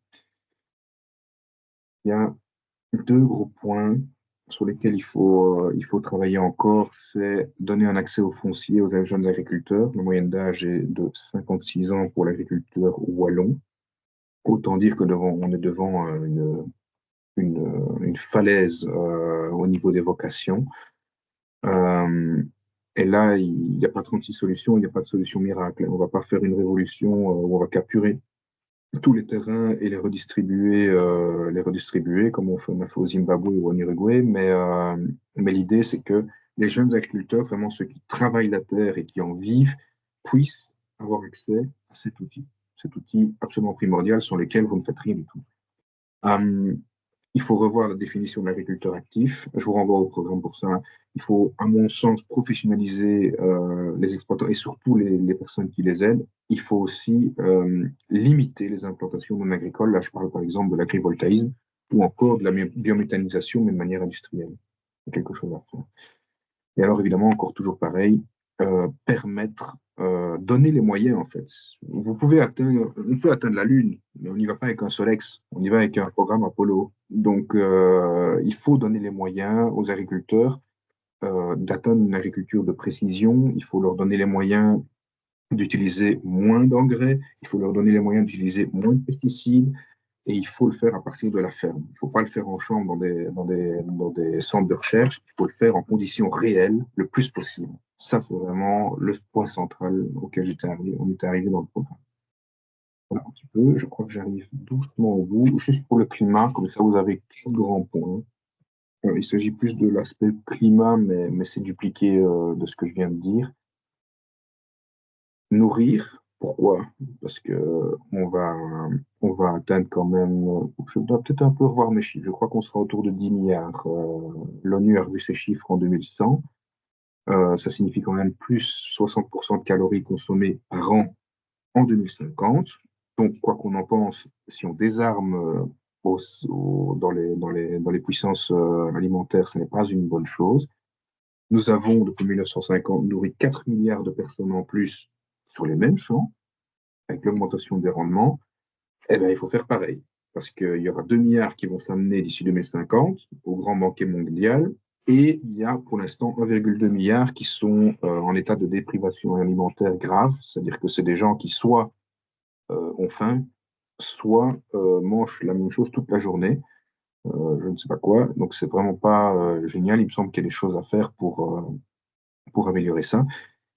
Il y a deux gros points sur lesquels il faut travailler encore, c'est donner un accès au foncier aux jeunes agriculteurs. La moyenne d'âge est de 56 ans pour l'agriculteur wallon. Autant dire que on est devant une falaise au niveau des vocations. Et là, il n'y a pas 36 solutions, il n'y a pas de solution miracle. On ne va pas faire une révolution où on va capturer tous les terrains et les redistribuer comme on a fait au Zimbabwe ou en Uruguay. Mais l'idée, c'est que les jeunes agriculteurs, vraiment ceux qui travaillent la terre et qui en vivent, puissent avoir accès à cet outil absolument primordial sur lequel vous ne faites rien du tout. Il faut revoir la définition de l'agriculteur actif. Je vous renvoie au programme pour ça. Il faut, à mon sens, professionnaliser les exploitants et surtout les personnes qui les aident. Il faut aussi limiter les implantations non agricoles. Là, je parle par exemple de l'agrivoltaïsme ou encore de la biométhanisation, mais de manière industrielle. Il y a quelque chose à faire. Et alors, évidemment, encore toujours pareil, donner les moyens, en fait. On peut atteindre la Lune, mais on n'y va pas avec un Solex, on y va avec un programme Apollo. Donc, il faut donner les moyens aux agriculteurs d'atteindre une agriculture de précision, il faut leur donner les moyens d'utiliser moins d'engrais, il faut leur donner les moyens d'utiliser moins de pesticides, et il faut le faire à partir de la ferme. Il ne faut pas le faire en chambre dans des centres de recherche, il faut le faire en conditions réelles le plus possible. Ça, c'est vraiment le point central auquel on était arrivé dans le programme. Voilà un petit peu, je crois que j'arrive doucement au bout. Juste pour le climat, comme ça vous avez 4 grands points. Il s'agit plus de l'aspect climat, mais c'est dupliqué de ce que je viens de dire. Nourrir, pourquoi? Parce que on va atteindre quand même, je dois peut-être un peu revoir mes chiffres, je crois qu'on sera autour de 10 milliards. L'ONU a revu ces chiffres en 2100. Ça signifie quand même plus 60% de calories consommées par an en 2050. Donc, quoi qu'on en pense, si on désarme dans les puissances alimentaires, ce n'est pas une bonne chose. Nous avons, depuis 1950, nourri 4 milliards de personnes en plus sur les mêmes champs, avec l'augmentation des rendements. Eh bien, il faut faire pareil, parce qu'il y aura 2 milliards qui vont s'amener d'ici 2050 au grand banquet mondial, et il y a pour l'instant 1,2 milliard qui sont en état de déprivation alimentaire grave, c'est-à-dire que c'est des gens qui soit ont faim, soit mangent la même chose toute la journée, je ne sais pas quoi, donc c'est vraiment pas génial. Il me semble qu'il y a des choses à faire pour améliorer ça.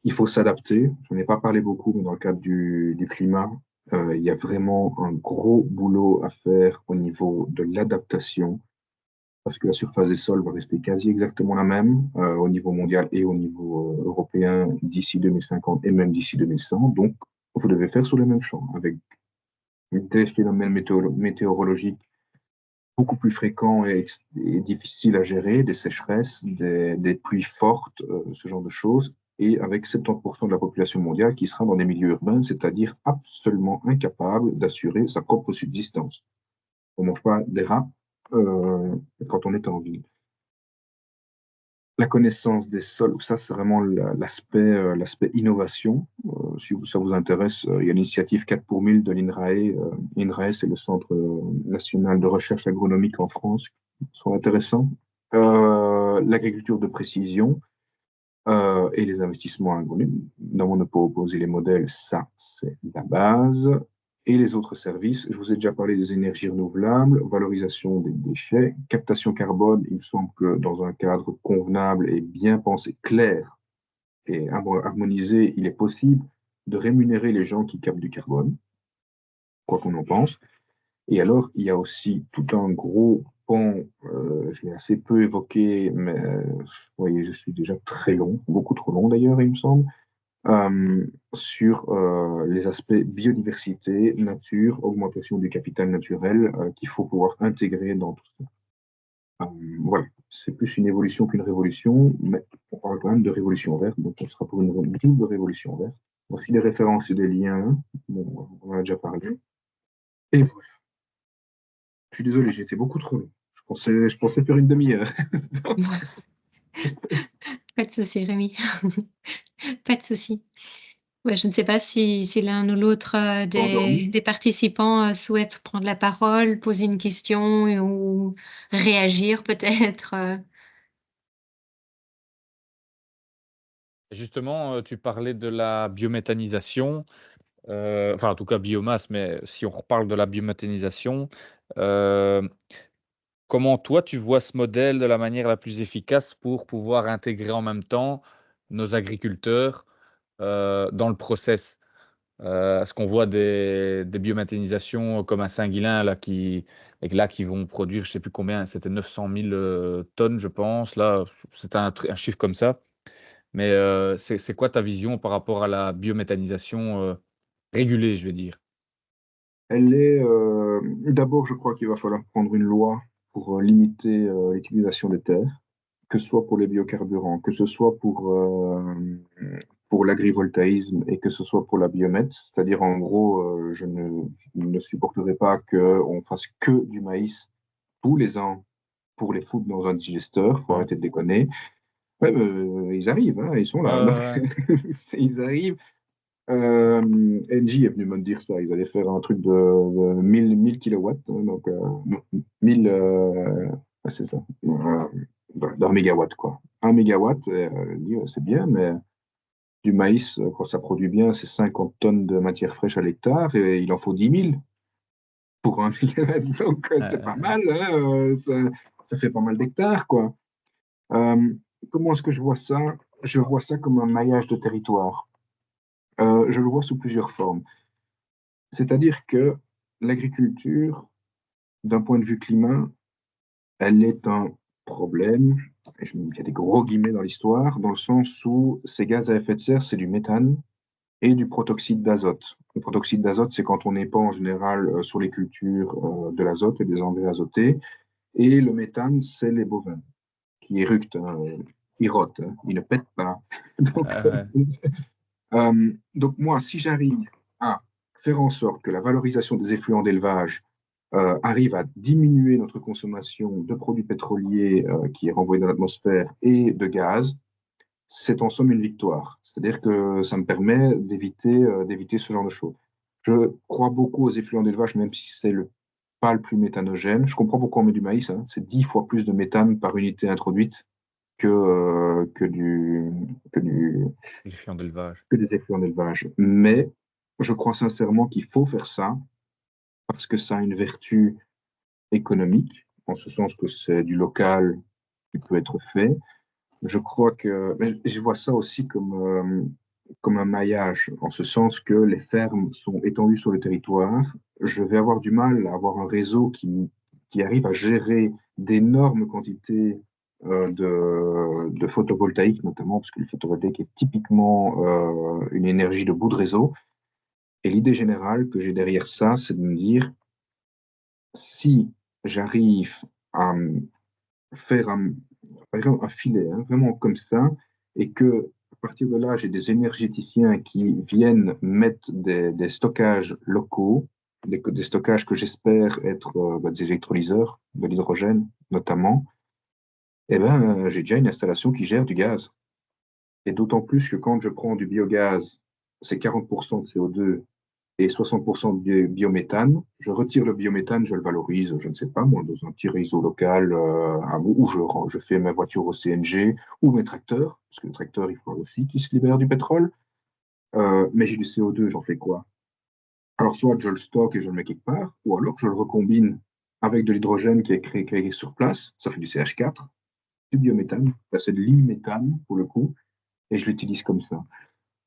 Il faut s'adapter. Je n'en ai pas parlé beaucoup, mais dans le cadre du climat, il y a vraiment un gros boulot à faire au niveau de l'adaptation, parce que la surface des sols va rester quasi exactement la même au niveau mondial et au niveau européen d'ici 2050 et même d'ici 2100. Donc, vous devez faire sur les mêmes champs, avec des phénomènes météorologiques beaucoup plus fréquents et difficiles à gérer, des sécheresses, des pluies fortes, ce genre de choses, et avec 70% de la population mondiale qui sera dans des milieux urbains, c'est-à-dire absolument incapable d'assurer sa propre subsistance. On ne mange pas des rats quand on est en ville. La connaissance des sols, ça c'est vraiment l'aspect innovation. Si ça vous intéresse, il y a l'initiative 4 pour 1000 de l'INRAE. INRAE, c'est le Centre national de recherche agronomique en France, qui sont intéressants. L'agriculture de précision et les investissements agronomiques. Évidemment, ne pas opposer les modèles, ça c'est la base. Et les autres services, je vous ai déjà parlé des énergies renouvelables, valorisation des déchets, captation carbone. Il me semble que dans un cadre convenable et bien pensé, clair et harmonisé, il est possible de rémunérer les gens qui captent du carbone, quoi qu'on en pense. Et alors, il y a aussi tout un gros pan, je l'ai assez peu évoqué, mais vous voyez, je suis déjà très long, beaucoup trop long d'ailleurs, il me semble, sur les aspects biodiversité, nature, augmentation du capital naturel qu'il faut pouvoir intégrer dans tout ça. Voilà, c'est plus une évolution qu'une révolution, mais on parle quand même de révolution verte, donc on sera pour une double révolution verte. Voici des références et des liens, bon, on en a déjà parlé. Et voilà. Je suis désolé, j'ai été beaucoup trop long. Je pensais faire une demi-heure. Pas de souci, Rémi. Pas de souci. Ouais, je ne sais pas si l'un ou l'autre des participants souhaite prendre la parole, poser une question ou réagir peut-être. Justement, tu parlais de la biométhanisation, enfin en tout cas biomasse, mais si on reparle de la biométhanisation, heu, comment toi tu vois ce modèle de la manière la plus efficace pour pouvoir intégrer en même temps nos agriculteurs, dans le process? Est-ce qu'on voit des biométhanisations comme à Saint-Guilain là qui vont produire je sais plus combien, c'était 900 000 tonnes je pense, là, c'était un chiffre comme ça. Mais c'est quoi ta vision par rapport à la biométhanisation, régulée, je veux dire? Elle est, d'abord, je crois qu'il va falloir prendre une loi pour limiter l'utilisation des terres, que ce soit pour les biocarburants, que ce soit pour l'agrivoltaïsme et que ce soit pour la biomètre. C'est-à-dire, en gros, je ne supporterai pas qu'on fasse que du maïs tous les ans pour les foutre dans un digesteur. Faut Ouais. arrêter de déconner. Ouais, ils arrivent, hein, ils sont Ouais, là. ouais, ouais. Ils arrivent. Engie est venu me dire ça. Ils allaient faire un truc de 1000 kilowatts, hein, donc non, 1000, c'est ça, d'un mégawatt, quoi. Un mégawatt, dit, ouais, c'est bien, mais du maïs, quand ça produit bien, c'est 50 tonnes de matière fraîche à l'hectare et il en faut 10 000 pour un mégawatt. Donc, c'est pas mal, hein, ça fait pas mal d'hectares, quoi. Euh, Comment est-ce que je vois ça? Je vois ça comme un maillage de territoire. Je le vois sous plusieurs formes. C'est-à-dire que l'agriculture, d'un point de vue climat, elle est un problème, et il y a des gros guillemets dans l'histoire, dans le sens où ces gaz à effet de serre, c'est du méthane et du protoxyde d'azote. Le protoxyde d'azote, c'est quand on épand en général sur les cultures de l'azote et des engrais azotés, et le méthane, c'est les bovins qui éructent, hein, ils rotent, hein, ils ne pètent pas. Donc, Ouais, ouais. donc moi, si j'arrive à faire en sorte que la valorisation des effluents d'élevage arrive à diminuer notre consommation de produits pétroliers qui est renvoyée dans l'atmosphère et de gaz, c'est en somme une victoire. C'est-à-dire que ça me permet d'éviter ce genre de choses. Je crois beaucoup aux effluents d'élevage, même si c'est pas le plus méthanogène. Je comprends pourquoi on met du maïs, hein. C'est 10 fois plus de méthane par unité introduite que, euh, que, du, que, du, Les chiens d'élevage. que des effluents d'élevage. Mais je crois sincèrement qu'il faut faire ça parce que ça a une vertu économique, en ce sens que c'est du local qui peut être fait. Je crois que, mais je vois ça aussi comme un maillage, en ce sens que les fermes sont étendues sur le territoire. Je vais avoir du mal à avoir un réseau qui arrive à gérer d'énormes quantités de photovoltaïque, notamment, parce que le photovoltaïque est typiquement une énergie de bout de réseau. Et l'idée générale que j'ai derrière ça, c'est de me dire, si j'arrive à faire par exemple, un filet, hein, vraiment comme ça, et que à partir de là, j'ai des énergéticiens qui viennent mettre des stockages locaux, des stockages que j'espère être des électrolyseurs de l'hydrogène notamment, eh ben, j'ai déjà une installation qui gère du gaz. Et d'autant plus que quand je prends du biogaz, c'est 40% de CO2 et 60% de biométhane. Je retire le biométhane, je le valorise, je ne sais pas, moi, dans un petit réseau local où je fais ma voiture au CNG ou mes tracteurs, parce que le tracteur, il faut aussi qu'il se libère du pétrole. Mais j'ai du CO2, j'en fais quoi? Alors, soit je le stocke et je le mets quelque part, ou alors je le recombine avec de l'hydrogène qui est sur place, ça fait du CH4, du biométhane, enfin, c'est de l'e-méthane pour le coup, et je l'utilise comme ça.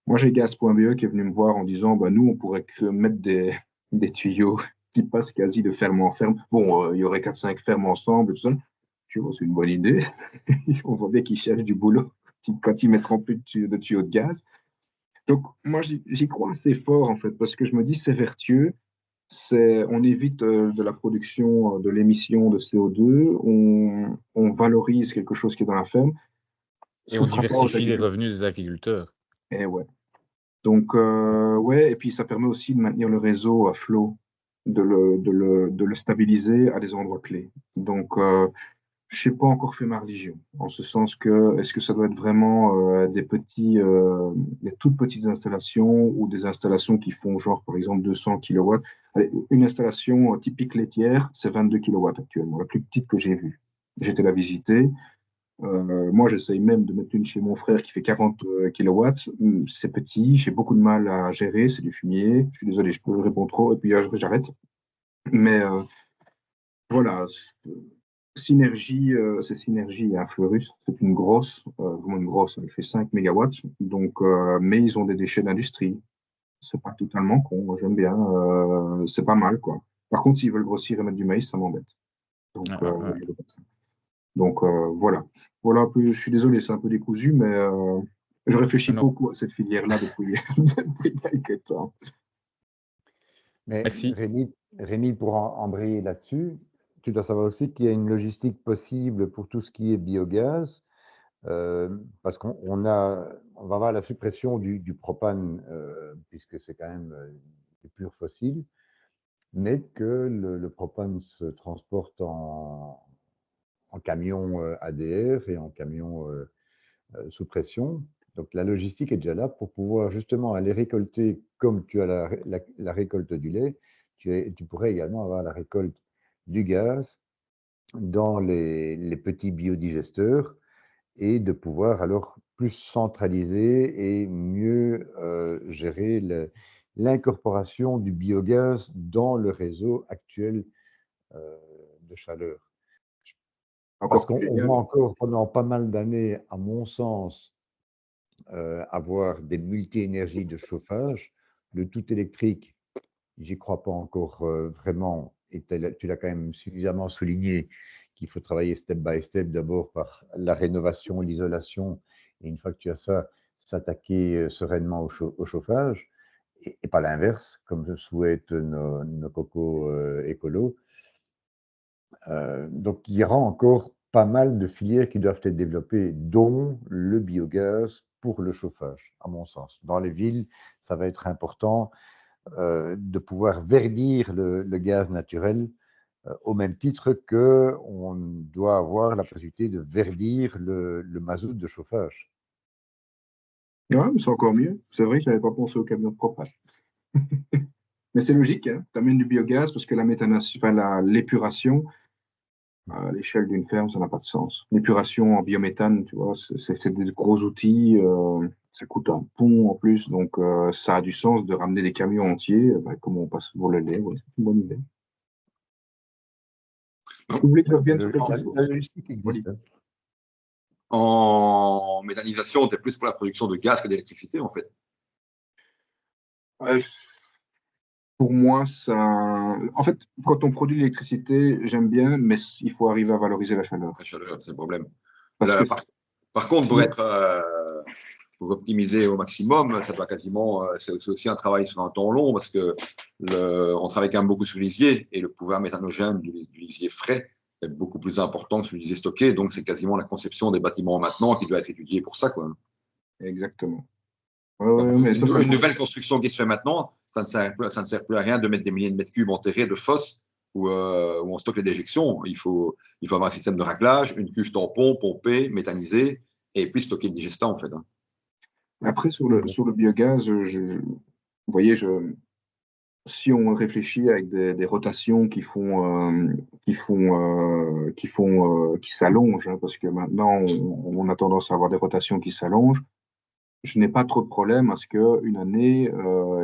Moi, j'ai Gaz.be qui est venu me voir en disant, bah, nous, on pourrait mettre des tuyaux qui passent quasi de ferme en ferme. Bon, il y aurait 4-5 fermes ensemble, tout ça. Tu vois, c'est une bonne idée. On voit bien qu'ils cherchent du boulot quand ils mettront plus de tuyaux de gaz. Donc, moi, j'y crois assez fort, en fait, parce que je me dis, c'est vertueux. On évite de la production, de l'émission de CO2, on valorise quelque chose qui est dans la ferme. Et Ce on sera pas aux diversifie les agriculteurs. revenus des agriculteurs. Eh ouais. Donc, ouais, et puis ça permet aussi de maintenir le réseau à flot, de le stabiliser à des endroits clés. Donc, je n'ai pas encore fait ma religion, en ce sens que est-ce que ça doit être vraiment des toutes petites installations ou des installations qui font genre par exemple 200 kilowatts. Allez, une installation typique laitière, c'est 22 kilowatts actuellement, la plus petite que j'ai vue. J'étais la visiter. Moi, j'essaye même de mettre une chez mon frère qui fait 40 kilowatts. C'est petit, j'ai beaucoup de mal à gérer, c'est du fumier. Je suis désolé, je peux répondre trop et puis j'arrête. Mais voilà, Synergie, c'est Synergie à Fleurus, c'est une grosse, vraiment une grosse, elle fait 5 mégawatts. Donc, mais ils ont des déchets d'industrie. C'est pas totalement con, moi j'aime bien, c'est pas mal quoi. Par contre, s'ils veulent grossir et mettre du maïs, ça m'embête. Donc, je veux pas ça. Donc voilà. Voilà un peu, je suis désolé, c'est un peu décousu, mais je réfléchis Non, beaucoup à cette filière-là depuis quelques temps. Mais merci. Rémi, pour embrayer là-dessus, tu dois savoir aussi qu'il y a une logistique possible pour tout ce qui est biogaz, parce qu'on va avoir la suppression du propane, puisque c'est quand même du pur fossile, mais que le propane se transporte en camion ADR et en camion sous pression. Donc la logistique est déjà là pour pouvoir justement aller récolter, comme tu as la récolte du lait, tu pourrais également avoir la récolte du gaz dans les petits biodigesteurs et de pouvoir alors plus centraliser et mieux gérer l'incorporation du biogaz dans le réseau actuel de chaleur. Parce Encore plus qu'on va génial. encore pendant pas mal d'années, à mon sens, avoir des multi-énergies de chauffage. Le tout électrique, j'y crois pas encore vraiment, et tu l'as quand même suffisamment souligné qu'il faut travailler step by step, d'abord par la rénovation, l'isolation, et une fois que tu as ça, s'attaquer sereinement au chauffage, et pas l'inverse, comme le souhaitent nos cocos écolos. Donc, il y aura encore pas mal de filières qui doivent être développées, dont le biogaz pour le chauffage, à mon sens. Dans les villes, ça va être important de pouvoir verdir le gaz naturel, au même titre qu'on doit avoir la possibilité de verdir le mazout de chauffage. Ouais, mais c'est encore mieux. C'est vrai que je n'avais pas pensé au camion de propane. Mais c'est logique, hein. Tu amènes du biogaz parce que la méthanation, enfin, l'épuration, à l'échelle d'une ferme, ça n'a pas de sens. L'épuration en biométhane, tu vois, c'est des gros outils, ça coûte un pont en plus, donc ça a du sens de ramener des camions entiers, comme on passe pour le lait, ouais, c'est une bonne idée. Est-ce que vous voulez que je revienne sur quelque chose? La logistique existe. Oui. En méthanisation, tu es plus pour la production de gaz que d'électricité, en fait. Pour moi, ça. En fait, quand on produit l'électricité, j'aime bien, mais il faut arriver à valoriser la chaleur. La chaleur, c'est le problème. Parce Là, que par contre, pour optimiser au maximum, ça doit quasiment, c'est aussi un travail sur un temps long parce que on travaille quand même beaucoup sur le lisier et le pouvoir méthanogène du lisier frais est beaucoup plus important que sur le lisier stocké. Donc, c'est quasiment la conception des bâtiments maintenant qui doit être étudiée pour ça, quoi. Exactement. Mais une nouvelle construction qui se fait maintenant, ça ne sert plus à rien de mettre des milliers de mètres cubes enterrés de fosses où on stocke les déjections. Il faut avoir un système de raclage, une cuve tampon, pompée, méthanisée, et puis stocker le digestat, en fait. Après, sur le biogaz, vous voyez, si on réfléchit avec des rotations qui s'allongent, hein, parce que maintenant, on a tendance à avoir des rotations qui s'allongent, je n'ai pas trop de problème à ce qu'une année,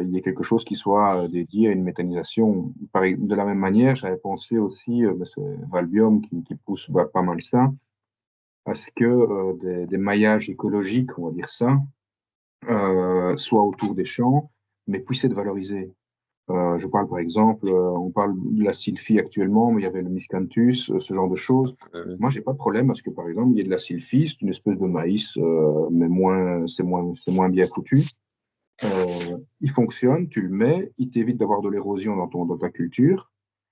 il y ait quelque chose qui soit dédié à une méthanisation. De la même manière, j'avais pensé aussi, c'est Valbium qui pousse pas mal ça, à ce que des maillages écologiques, on va dire ça, soient autour des champs, mais puissent être valorisés. Je parle par exemple, on parle de la sylphie actuellement, mais il y avait le miscanthus, ce genre de choses. Moi, j'ai pas de problème à ce que, par exemple, il y ait de la sylphie, c'est une espèce de maïs, mais c'est moins bien foutu. Il fonctionne, tu le mets, il t'évite d'avoir de l'érosion dans ta culture.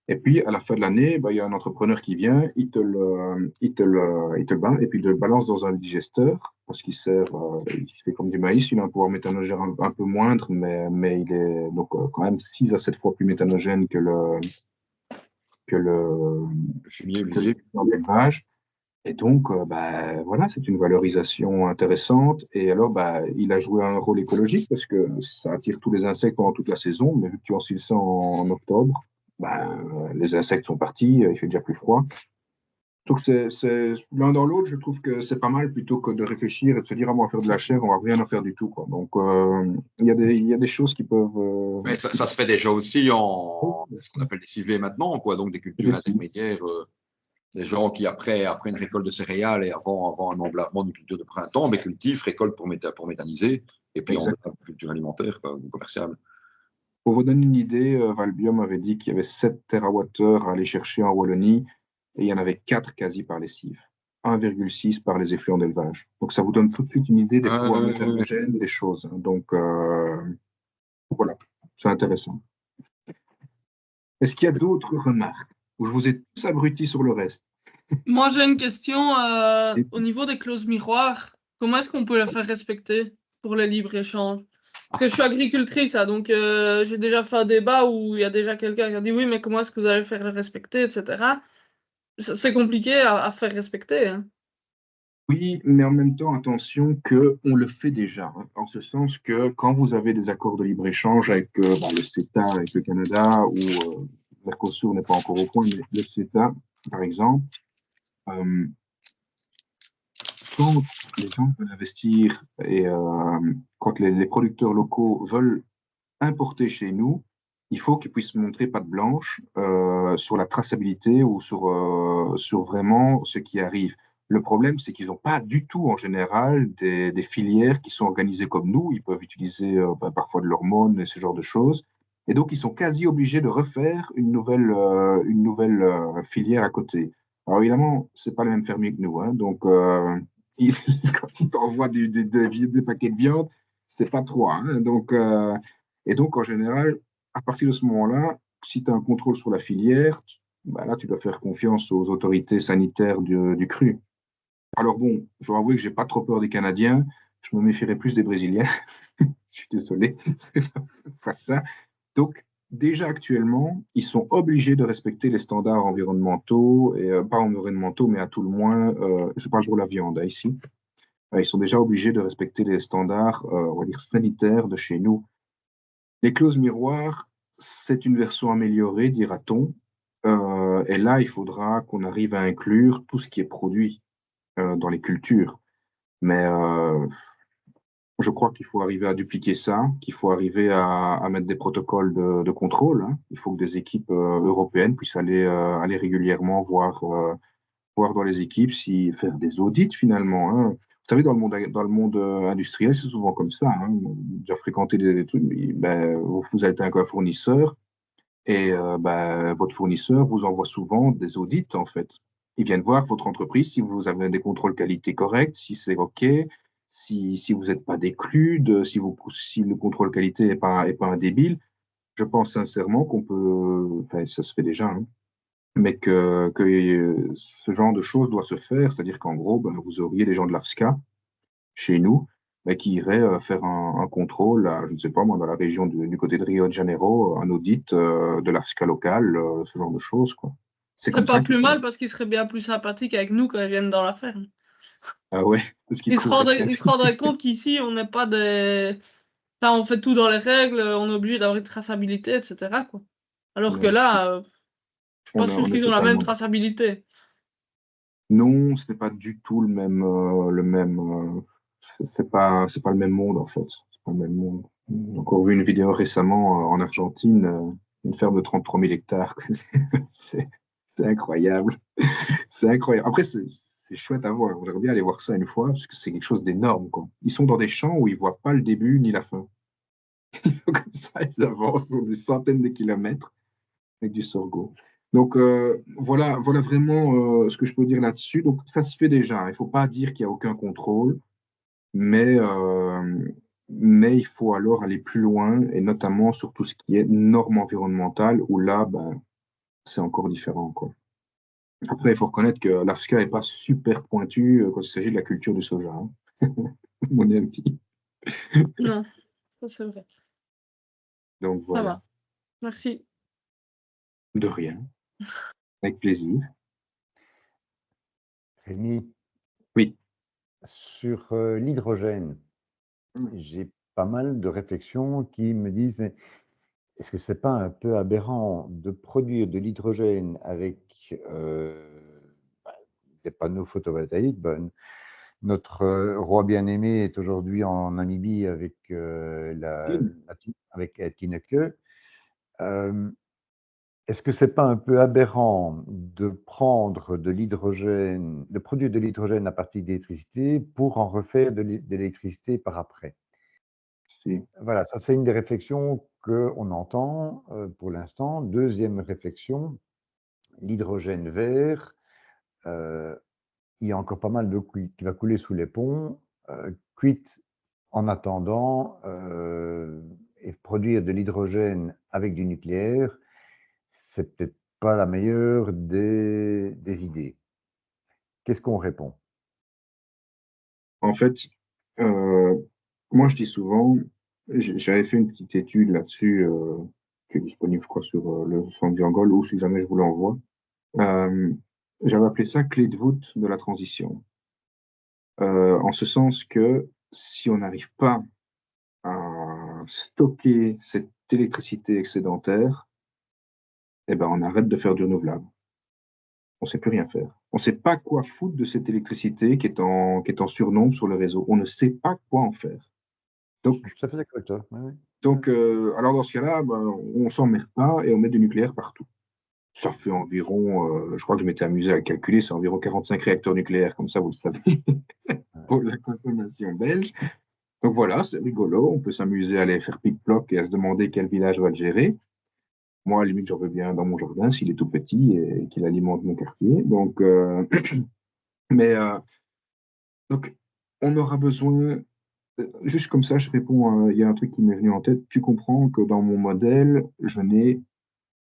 Et puis, à la fin de l'année, bah, il y a un entrepreneur qui vient, il te le balance dans un digesteur, parce qu'il fait comme du maïs, il a un pouvoir méthanogène un peu moindre, mais il est donc quand même 6 à 7 fois plus méthanogène que le fumier, l'élevage. Et donc, voilà, c'est une valorisation intéressante. Et alors, il a joué un rôle écologique parce que ça attire tous les insectes pendant toute la saison. Mais vu que tu ensiles ça en octobre, les insectes sont partis, il fait déjà plus froid. Donc, c'est l'un dans l'autre, je trouve que c'est pas mal plutôt que de réfléchir et de se dire, ah, on va faire de la chair, on va rien en faire du tout, quoi. Donc, il y a des choses qui peuvent. Mais ça se fait déjà aussi en ce qu'on appelle des civets maintenant, quoi, donc des cultures intermédiaires. Des gens qui, après une récolte de céréales et avant un emblavement d'une culture de printemps, mais cultivent, récoltent pour méthaniser, et puis Exact. en culture alimentaire, quoi, ou commerciale. Pour vous donner une idée, Valbiom avait dit qu'il y avait 7 TWh à aller chercher en Wallonie et il y en avait 4 quasi par lessive, 1,6 par les effluents d'élevage. Donc ça vous donne tout de suite une idée des pouvoirs méthanogènes des choses. Donc voilà, c'est intéressant. Est-ce qu'il y a d'autres remarques? Ou je vous ai tous abrutis sur le reste? Moi, j'ai une question au niveau des clauses miroirs. Comment est-ce qu'on peut les faire respecter pour les libres-échanges? Parce que je suis agricultrice, donc j'ai déjà fait un débat où il y a déjà quelqu'un qui a dit oui, mais comment est-ce que vous allez faire les respecter, etc. C'est compliqué à faire respecter. Hein. Oui, mais en même temps, attention qu'on le fait déjà, hein, en ce sens que quand vous avez des accords de libre-échange avec le CETA, avec le Canada, ou Mercosur n'est pas encore au point, mais le CETA, par exemple, quand les gens veulent investir et quand les producteurs locaux veulent importer chez nous, il faut qu'ils puissent montrer patte blanche sur la traçabilité ou sur vraiment ce qui arrive. Le problème, c'est qu'ils n'ont pas du tout, en général, des filières qui sont organisées comme nous. Ils peuvent utiliser parfois de l'hormone et ce genre de choses. Et donc, ils sont quasi obligés de refaire une nouvelle filière à côté. Alors, évidemment, ce n'est pas le même fermier que nous. Hein, donc, quand ils t'envoient des paquets de viande, c'est pas trop. Hein, donc, et donc, en général, à partir de ce moment-là, si tu as un contrôle sur la filière, là, tu dois faire confiance aux autorités sanitaires du cru. Alors bon, je dois avouer que j'ai pas trop peur des Canadiens. Je me méfierais plus des Brésiliens. Je suis désolé. Faire ça. Donc, déjà actuellement, ils sont obligés de respecter les standards environnementaux, et pas environnementaux, mais à tout le moins, je parle pour la viande ici. Ils sont déjà obligés de respecter les standards, on va dire, sanitaires de chez nous. Les clauses miroirs, c'est une version améliorée, dira-t-on. Et là, il faudra qu'on arrive à inclure tout ce qui est produit dans les cultures. Mais je crois qu'il faut arriver à dupliquer ça, qu'il faut arriver à mettre des protocoles de contrôle. Hein. Il faut que des équipes européennes puissent aller régulièrement voir dans les équipes, faire des audits finalement. Hein. Vous savez, dans le monde industriel, c'est souvent comme ça. Hein. Déjà fréquenté des trucs, vous êtes un fournisseur et votre fournisseur vous envoie souvent des audits en fait. Ils viennent voir votre entreprise si vous avez des contrôles qualité corrects, si c'est OK, si vous n'êtes pas déclude, si le contrôle qualité n'est pas un débile. Je pense sincèrement qu'on peut, enfin ça se fait déjà, hein, mais que ce genre de choses doit se faire, c'est-à-dire qu'en gros, vous auriez les gens de l'AFSCA chez nous, mais qui iraient faire un contrôle, je ne sais pas moi, dans la région du côté de Rio de Janeiro, un audit de l'AFSCA locale, ce genre de choses, quoi. C'est comme C'est pas ça plus mal parce qu'ils seraient bien plus sympathiques avec nous quand ils viennent dans la ferme. Ah ouais, parce qu'ils Ils se rendraient compte qu'ici, on n'est pas des... Enfin, on fait tout dans les règles, on est obligé d'avoir une traçabilité, etc. Quoi. Alors que là, je suis pas sûr qu'ils ont la même traçabilité. Non, ce n'est pas du tout le même. C'est pas le même monde en fait. C'est pas le même monde. J'ai encore vu une vidéo récemment en Argentine, une ferme de 33 000 hectares. C'est incroyable. C'est incroyable. Après, c'est chouette à voir. J'aimerais bien aller voir ça une fois parce que c'est quelque chose d'énorme, quoi. Ils sont dans des champs où ils voient pas le début ni la fin. Comme ça, ils avancent sur des centaines de kilomètres avec du sorgho. Donc voilà vraiment ce que je peux dire là-dessus. Donc ça se fait déjà. Il ne faut pas dire qu'il n'y a aucun contrôle, mais il faut alors aller plus loin et notamment sur tout ce qui est normes environnementales où là, c'est encore différent, quoi. Après, il faut reconnaître que l'AFSCA n'est pas super pointu quand il s'agit de la culture du soja. Hein. Mon avis. Non, ça c'est vrai. Donc voilà. Ça va. Merci. De rien. Avec plaisir. Rémi, Oui. sur l'hydrogène, j'ai pas mal de réflexions qui me disent, mais est-ce que c'est pas un peu aberrant de produire de l'hydrogène avec bah, des panneaux photovoltaïques? Notre roi bien-aimé est aujourd'hui en Namibie avec avec Tineke. Est-ce que c'est pas un peu aberrant de prendre de l'hydrogène, de produire de l'hydrogène à partir d'électricité pour en refaire de l'électricité par après? Si. Voilà, ça c'est une des réflexions qu'on entend pour l'instant. Deuxième réflexion, l'hydrogène vert, il y a encore pas mal d'eau qui va couler sous les ponts. Quitte en attendant et produire de l'hydrogène avec du nucléaire, c'est peut-être pas la meilleure des idées. Qu'est-ce qu'on répond? En fait, moi je dis souvent, j'avais fait une petite étude là-dessus qui est disponible, je crois, sur le centre Django, ou si jamais je vous l'envoie. J'avais appelé ça clé de voûte de la transition. En ce sens que si on n'arrive pas à stocker cette électricité excédentaire, eh ben, on arrête de faire du renouvelable. On ne sait plus rien faire. On ne sait pas quoi foutre de cette électricité qui est en surnombre sur le réseau. On ne sait pas quoi en faire. Donc, Ça fait d'accord avec toi. Oui. alors dans ce cas-là, ben, on ne s'emmerde pas et on met du nucléaire partout. Ça fait environ, je crois que je m'étais amusé à le calculer, c'est environ 45 réacteurs nucléaires, comme ça vous le savez, pour la consommation belge. Donc voilà, c'est rigolo, on peut s'amuser à aller faire pic-ploc et à se demander quel village va le gérer. Moi, à la limite, j'en veux bien dans mon jardin s'il est tout petit et qu'il alimente mon quartier. Donc, mais donc, on aura besoin, juste comme ça, je réponds, il y a un truc qui m'est venu en tête. Tu comprends que dans mon modèle, je n'ai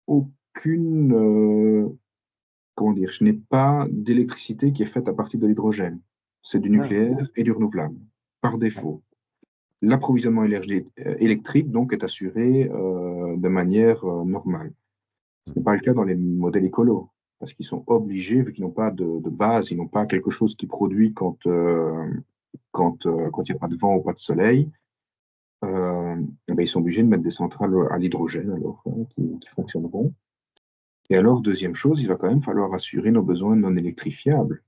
aucune, comment dire, je n'ai pas d'électricité qui est faite à partir de l'hydrogène. C'est du nucléaire et du renouvelable, par défaut. L'approvisionnement électrique, donc, est assuré de manière normale. Ce n'est pas le cas dans les modèles écolos, parce qu'ils sont obligés, vu qu'ils n'ont pas de base, ils n'ont pas quelque chose qui produit quand il n'y a pas de vent ou pas de soleil, eh ben, ils sont obligés de mettre des centrales à l'hydrogène alors, qui fonctionneront. Et alors, deuxième chose, il va quand même falloir assurer nos besoins non électrifiables.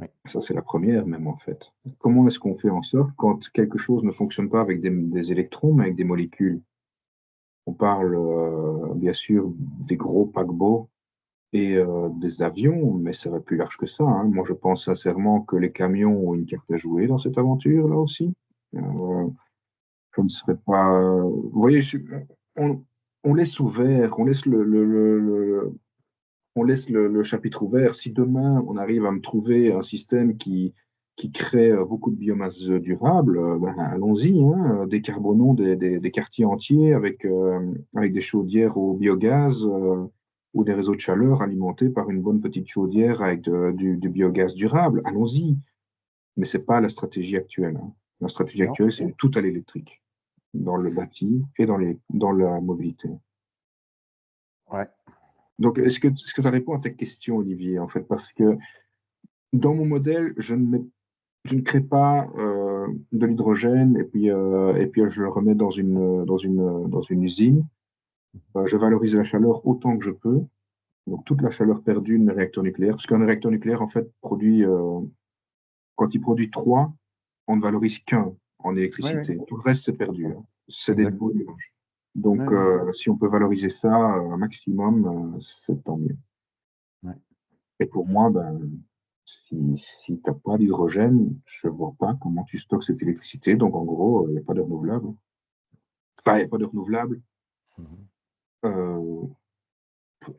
Oui. Ça, c'est la première même, en fait. Comment est-ce qu'on fait en sorte, quand quelque chose ne fonctionne pas avec des électrons, mais avec des molécules? On parle, bien sûr, des gros paquebots et des avions, mais ça va plus large que ça, hein. Moi, je pense sincèrement que les camions ont une carte à jouer dans cette aventure-là aussi. Je ne serais pas... Vous voyez, on laisse ouvert, on laisse le chapitre ouvert. Si demain, on arrive à me trouver un système qui crée beaucoup de biomasse durable, ben, allons-y, hein, décarbonons des quartiers entiers avec des chaudières au biogaz ou des réseaux de chaleur alimentés par une bonne petite chaudière avec du biogaz durable. Allons-y. Mais ce n'est pas la stratégie actuelle, hein. La stratégie Non. actuelle, c'est tout à l'électrique, dans le bâti et dans la mobilité. Ouais. Donc, est-ce que ça répond à ta question, Olivier, en fait? Parce que dans mon modèle, je ne crée pas de l'hydrogène et puis je le remets dans une usine. Je valorise la chaleur autant que je peux. Donc, toute la chaleur perdue de mes réacteurs nucléaires, parce qu'un réacteur nucléaire, en fait, quand il produit 3, on ne valorise qu'un en électricité. Oui. Tout le reste, c'est perdu, hein. C'est des beaux nuages. Donc, si on peut valoriser ça un maximum, c'est tant mieux. Ouais. Et pour moi, ben, si tu n'as pas d'hydrogène, je ne vois pas comment tu stockes cette électricité. Donc, en gros, il n'y a pas de renouvelable. Enfin, il n'y a pas de renouvelable.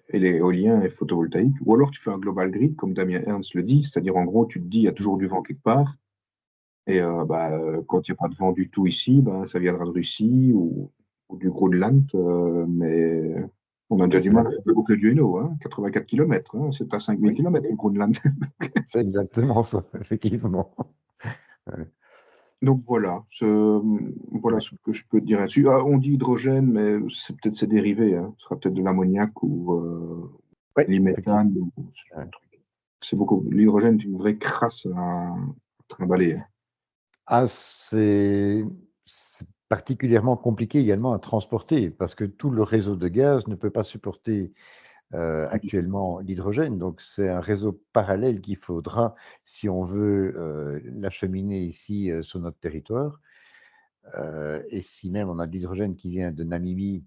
Et l'éolien et photovoltaïque. Ou alors, tu fais un global grid, comme Damien Ernst le dit. C'est-à-dire, en gros, tu te dis, il y a toujours du vent quelque part. Et quand il n'y a pas de vent du tout ici, ben, ça viendra de Russie ou du Groenland. Mais on a déjà du mal à faire la boucle du Hainaut, hein, 84 km. Hein, c'est à 5000 km, le Groenland. C'est exactement ça, effectivement. Donc voilà, ce que je peux te dire là-dessus. Ah, on dit hydrogène, mais c'est peut-être ses dérivés, hein. Ce sera peut-être de l'ammoniac ou Ouais, l'hyméthane. Ou ce genre de truc. L'hydrogène est une vraie crasse à trimballer. Ah, c'est particulièrement compliqué également à transporter parce que tout le réseau de gaz ne peut pas supporter actuellement l'hydrogène. Donc, c'est un réseau parallèle qu'il faudra si on veut l'acheminer ici sur notre territoire. Et si même on a de l'hydrogène qui vient de Namibie,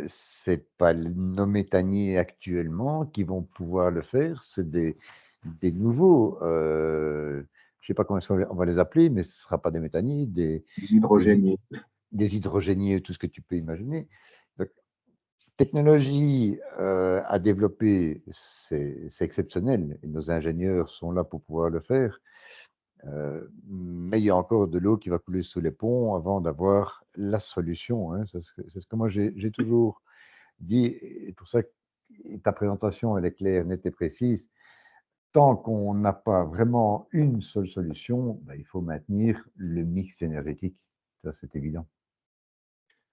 c'est pas nos méthaniers actuellement qui vont pouvoir le faire, c'est des nouveaux, je sais pas comment on va les appeler, mais ce sera pas des méthaniers, des hydrogéniers. Des hydrogéniers, tout ce que tu peux imaginer. Donc, technologie à développer, c'est exceptionnel, et nos ingénieurs sont là pour pouvoir le faire. Mais il y a encore de l'eau qui va couler sous les ponts avant d'avoir la solution. Hein. C'est ce que moi j'ai toujours dit, et pour ça que ta présentation elle est claire, nette et précise. Tant qu'on n'a pas vraiment une seule solution, ben, il faut maintenir le mix énergétique. Ça, c'est évident.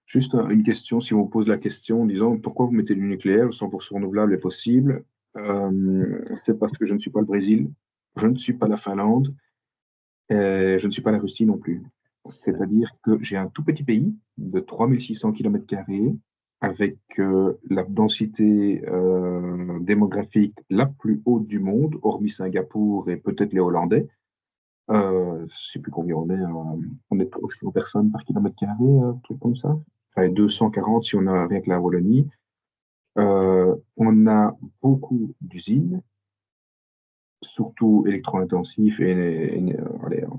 Juste une question, si on vous pose la question en disant pourquoi vous mettez du nucléaire, 100% renouvelable est possible, c'est parce que je ne suis pas le Brésil, je ne suis pas la Finlande, et je ne suis pas la Russie non plus. C'est-à-dire que j'ai un tout petit pays de 3600 km² avec la densité démographique la plus haute du monde, hormis Singapour et peut-être les Hollandais. Je ne sais plus combien on est 300 personnes par kilomètre carré, un truc comme ça. Enfin, 240 si on a rien que la Wallonie. On a beaucoup d'usines, surtout électro-intensifs et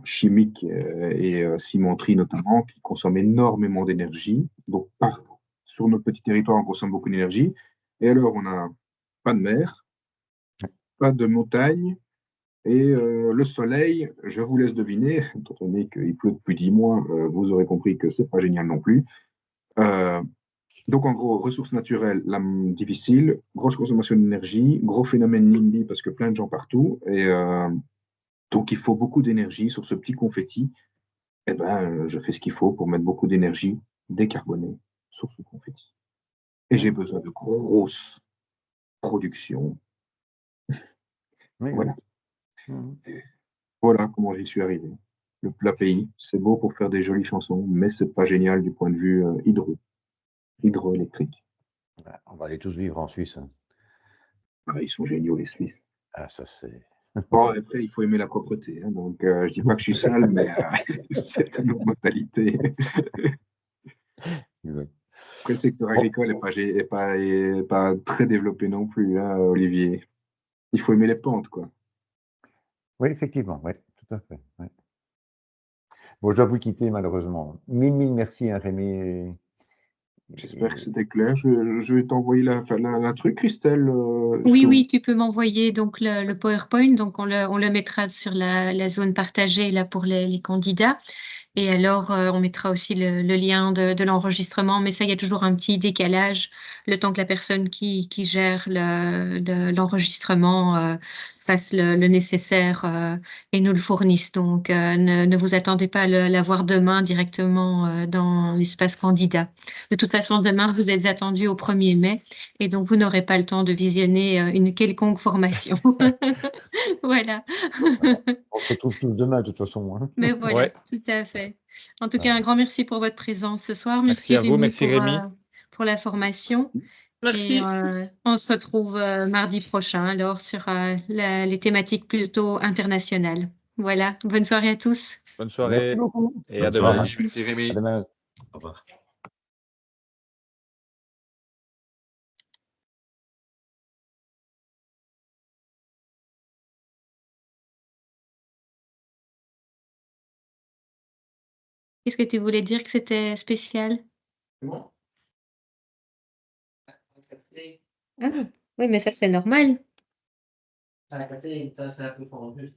chimiques et cimenteries notamment, qui consomment énormément d'énergie. Donc, sur notre petit territoire, on consomme beaucoup d'énergie. Et alors, on n'a pas de mer, pas de montagne, et le soleil, je vous laisse deviner, étant donné qu'il pleut depuis 10 mois, vous aurez compris que c'est pas génial non plus. Donc en gros, ressources naturelles, difficile, grosse consommation d'énergie, gros phénomène NIMBY parce que plein de gens partout, et donc il faut beaucoup d'énergie sur ce petit confetti. Eh ben, je fais ce qu'il faut pour mettre beaucoup d'énergie décarbonée sur ce confetti. Et j'ai besoin de grosses productions. Oui, Voilà. oui. Voilà comment j'y suis arrivé. Le plat pays, c'est beau pour faire des jolies chansons, mais c'est pas génial du point de vue hydroélectrique. On va aller tous vivre en Suisse. Hein. Ah, ils sont géniaux, les Suisses. Ah, ça c'est. Bon, après, il faut aimer la propreté. Hein, donc, je dis pas que je suis sale, mais c'est une autre mentalité. Exact. Après, le secteur agricole n'est pas très développé non plus, hein, Olivier. Il faut aimer les pentes, quoi. Oui, effectivement, oui, tout à fait. Ouais. Bon, je dois vous quitter malheureusement. Mille merci, hein, Rémi. J'espère que c'était clair. Je vais t'envoyer la truc, Christelle. Oui, oui, tu peux m'envoyer donc le PowerPoint, donc on le mettra sur la zone partagée là pour les candidats. Et alors, on mettra aussi le lien de l'enregistrement, mais ça, il y a toujours un petit décalage, le temps que la personne qui gère l'enregistrement fasse le nécessaire et nous le fournisse. Donc, ne vous attendez pas à l'avoir demain directement dans l'espace candidat. De toute façon, demain, vous êtes attendu au 1er mai et donc vous n'aurez pas le temps de visionner une quelconque formation. Voilà. On se retrouve tous demain, de toute façon. Hein. Mais voilà, Ouais. tout à fait. En tout cas, un grand merci pour votre présence ce soir. Merci Merci à vous, Rémi merci Rémi. pour la formation. Merci. Et on se retrouve mardi prochain alors sur les thématiques plutôt internationales. Voilà, bonne soirée à tous. Bonne soirée. Merci beaucoup. Et à Bonne demain. soirée. Merci Rémi. À demain. Au revoir. Qu'est-ce que tu voulais dire que c'était spécial? Bon. Ah, oui, mais ça c'est normal. Ça a cassé, ça c'est un peu fort en plus.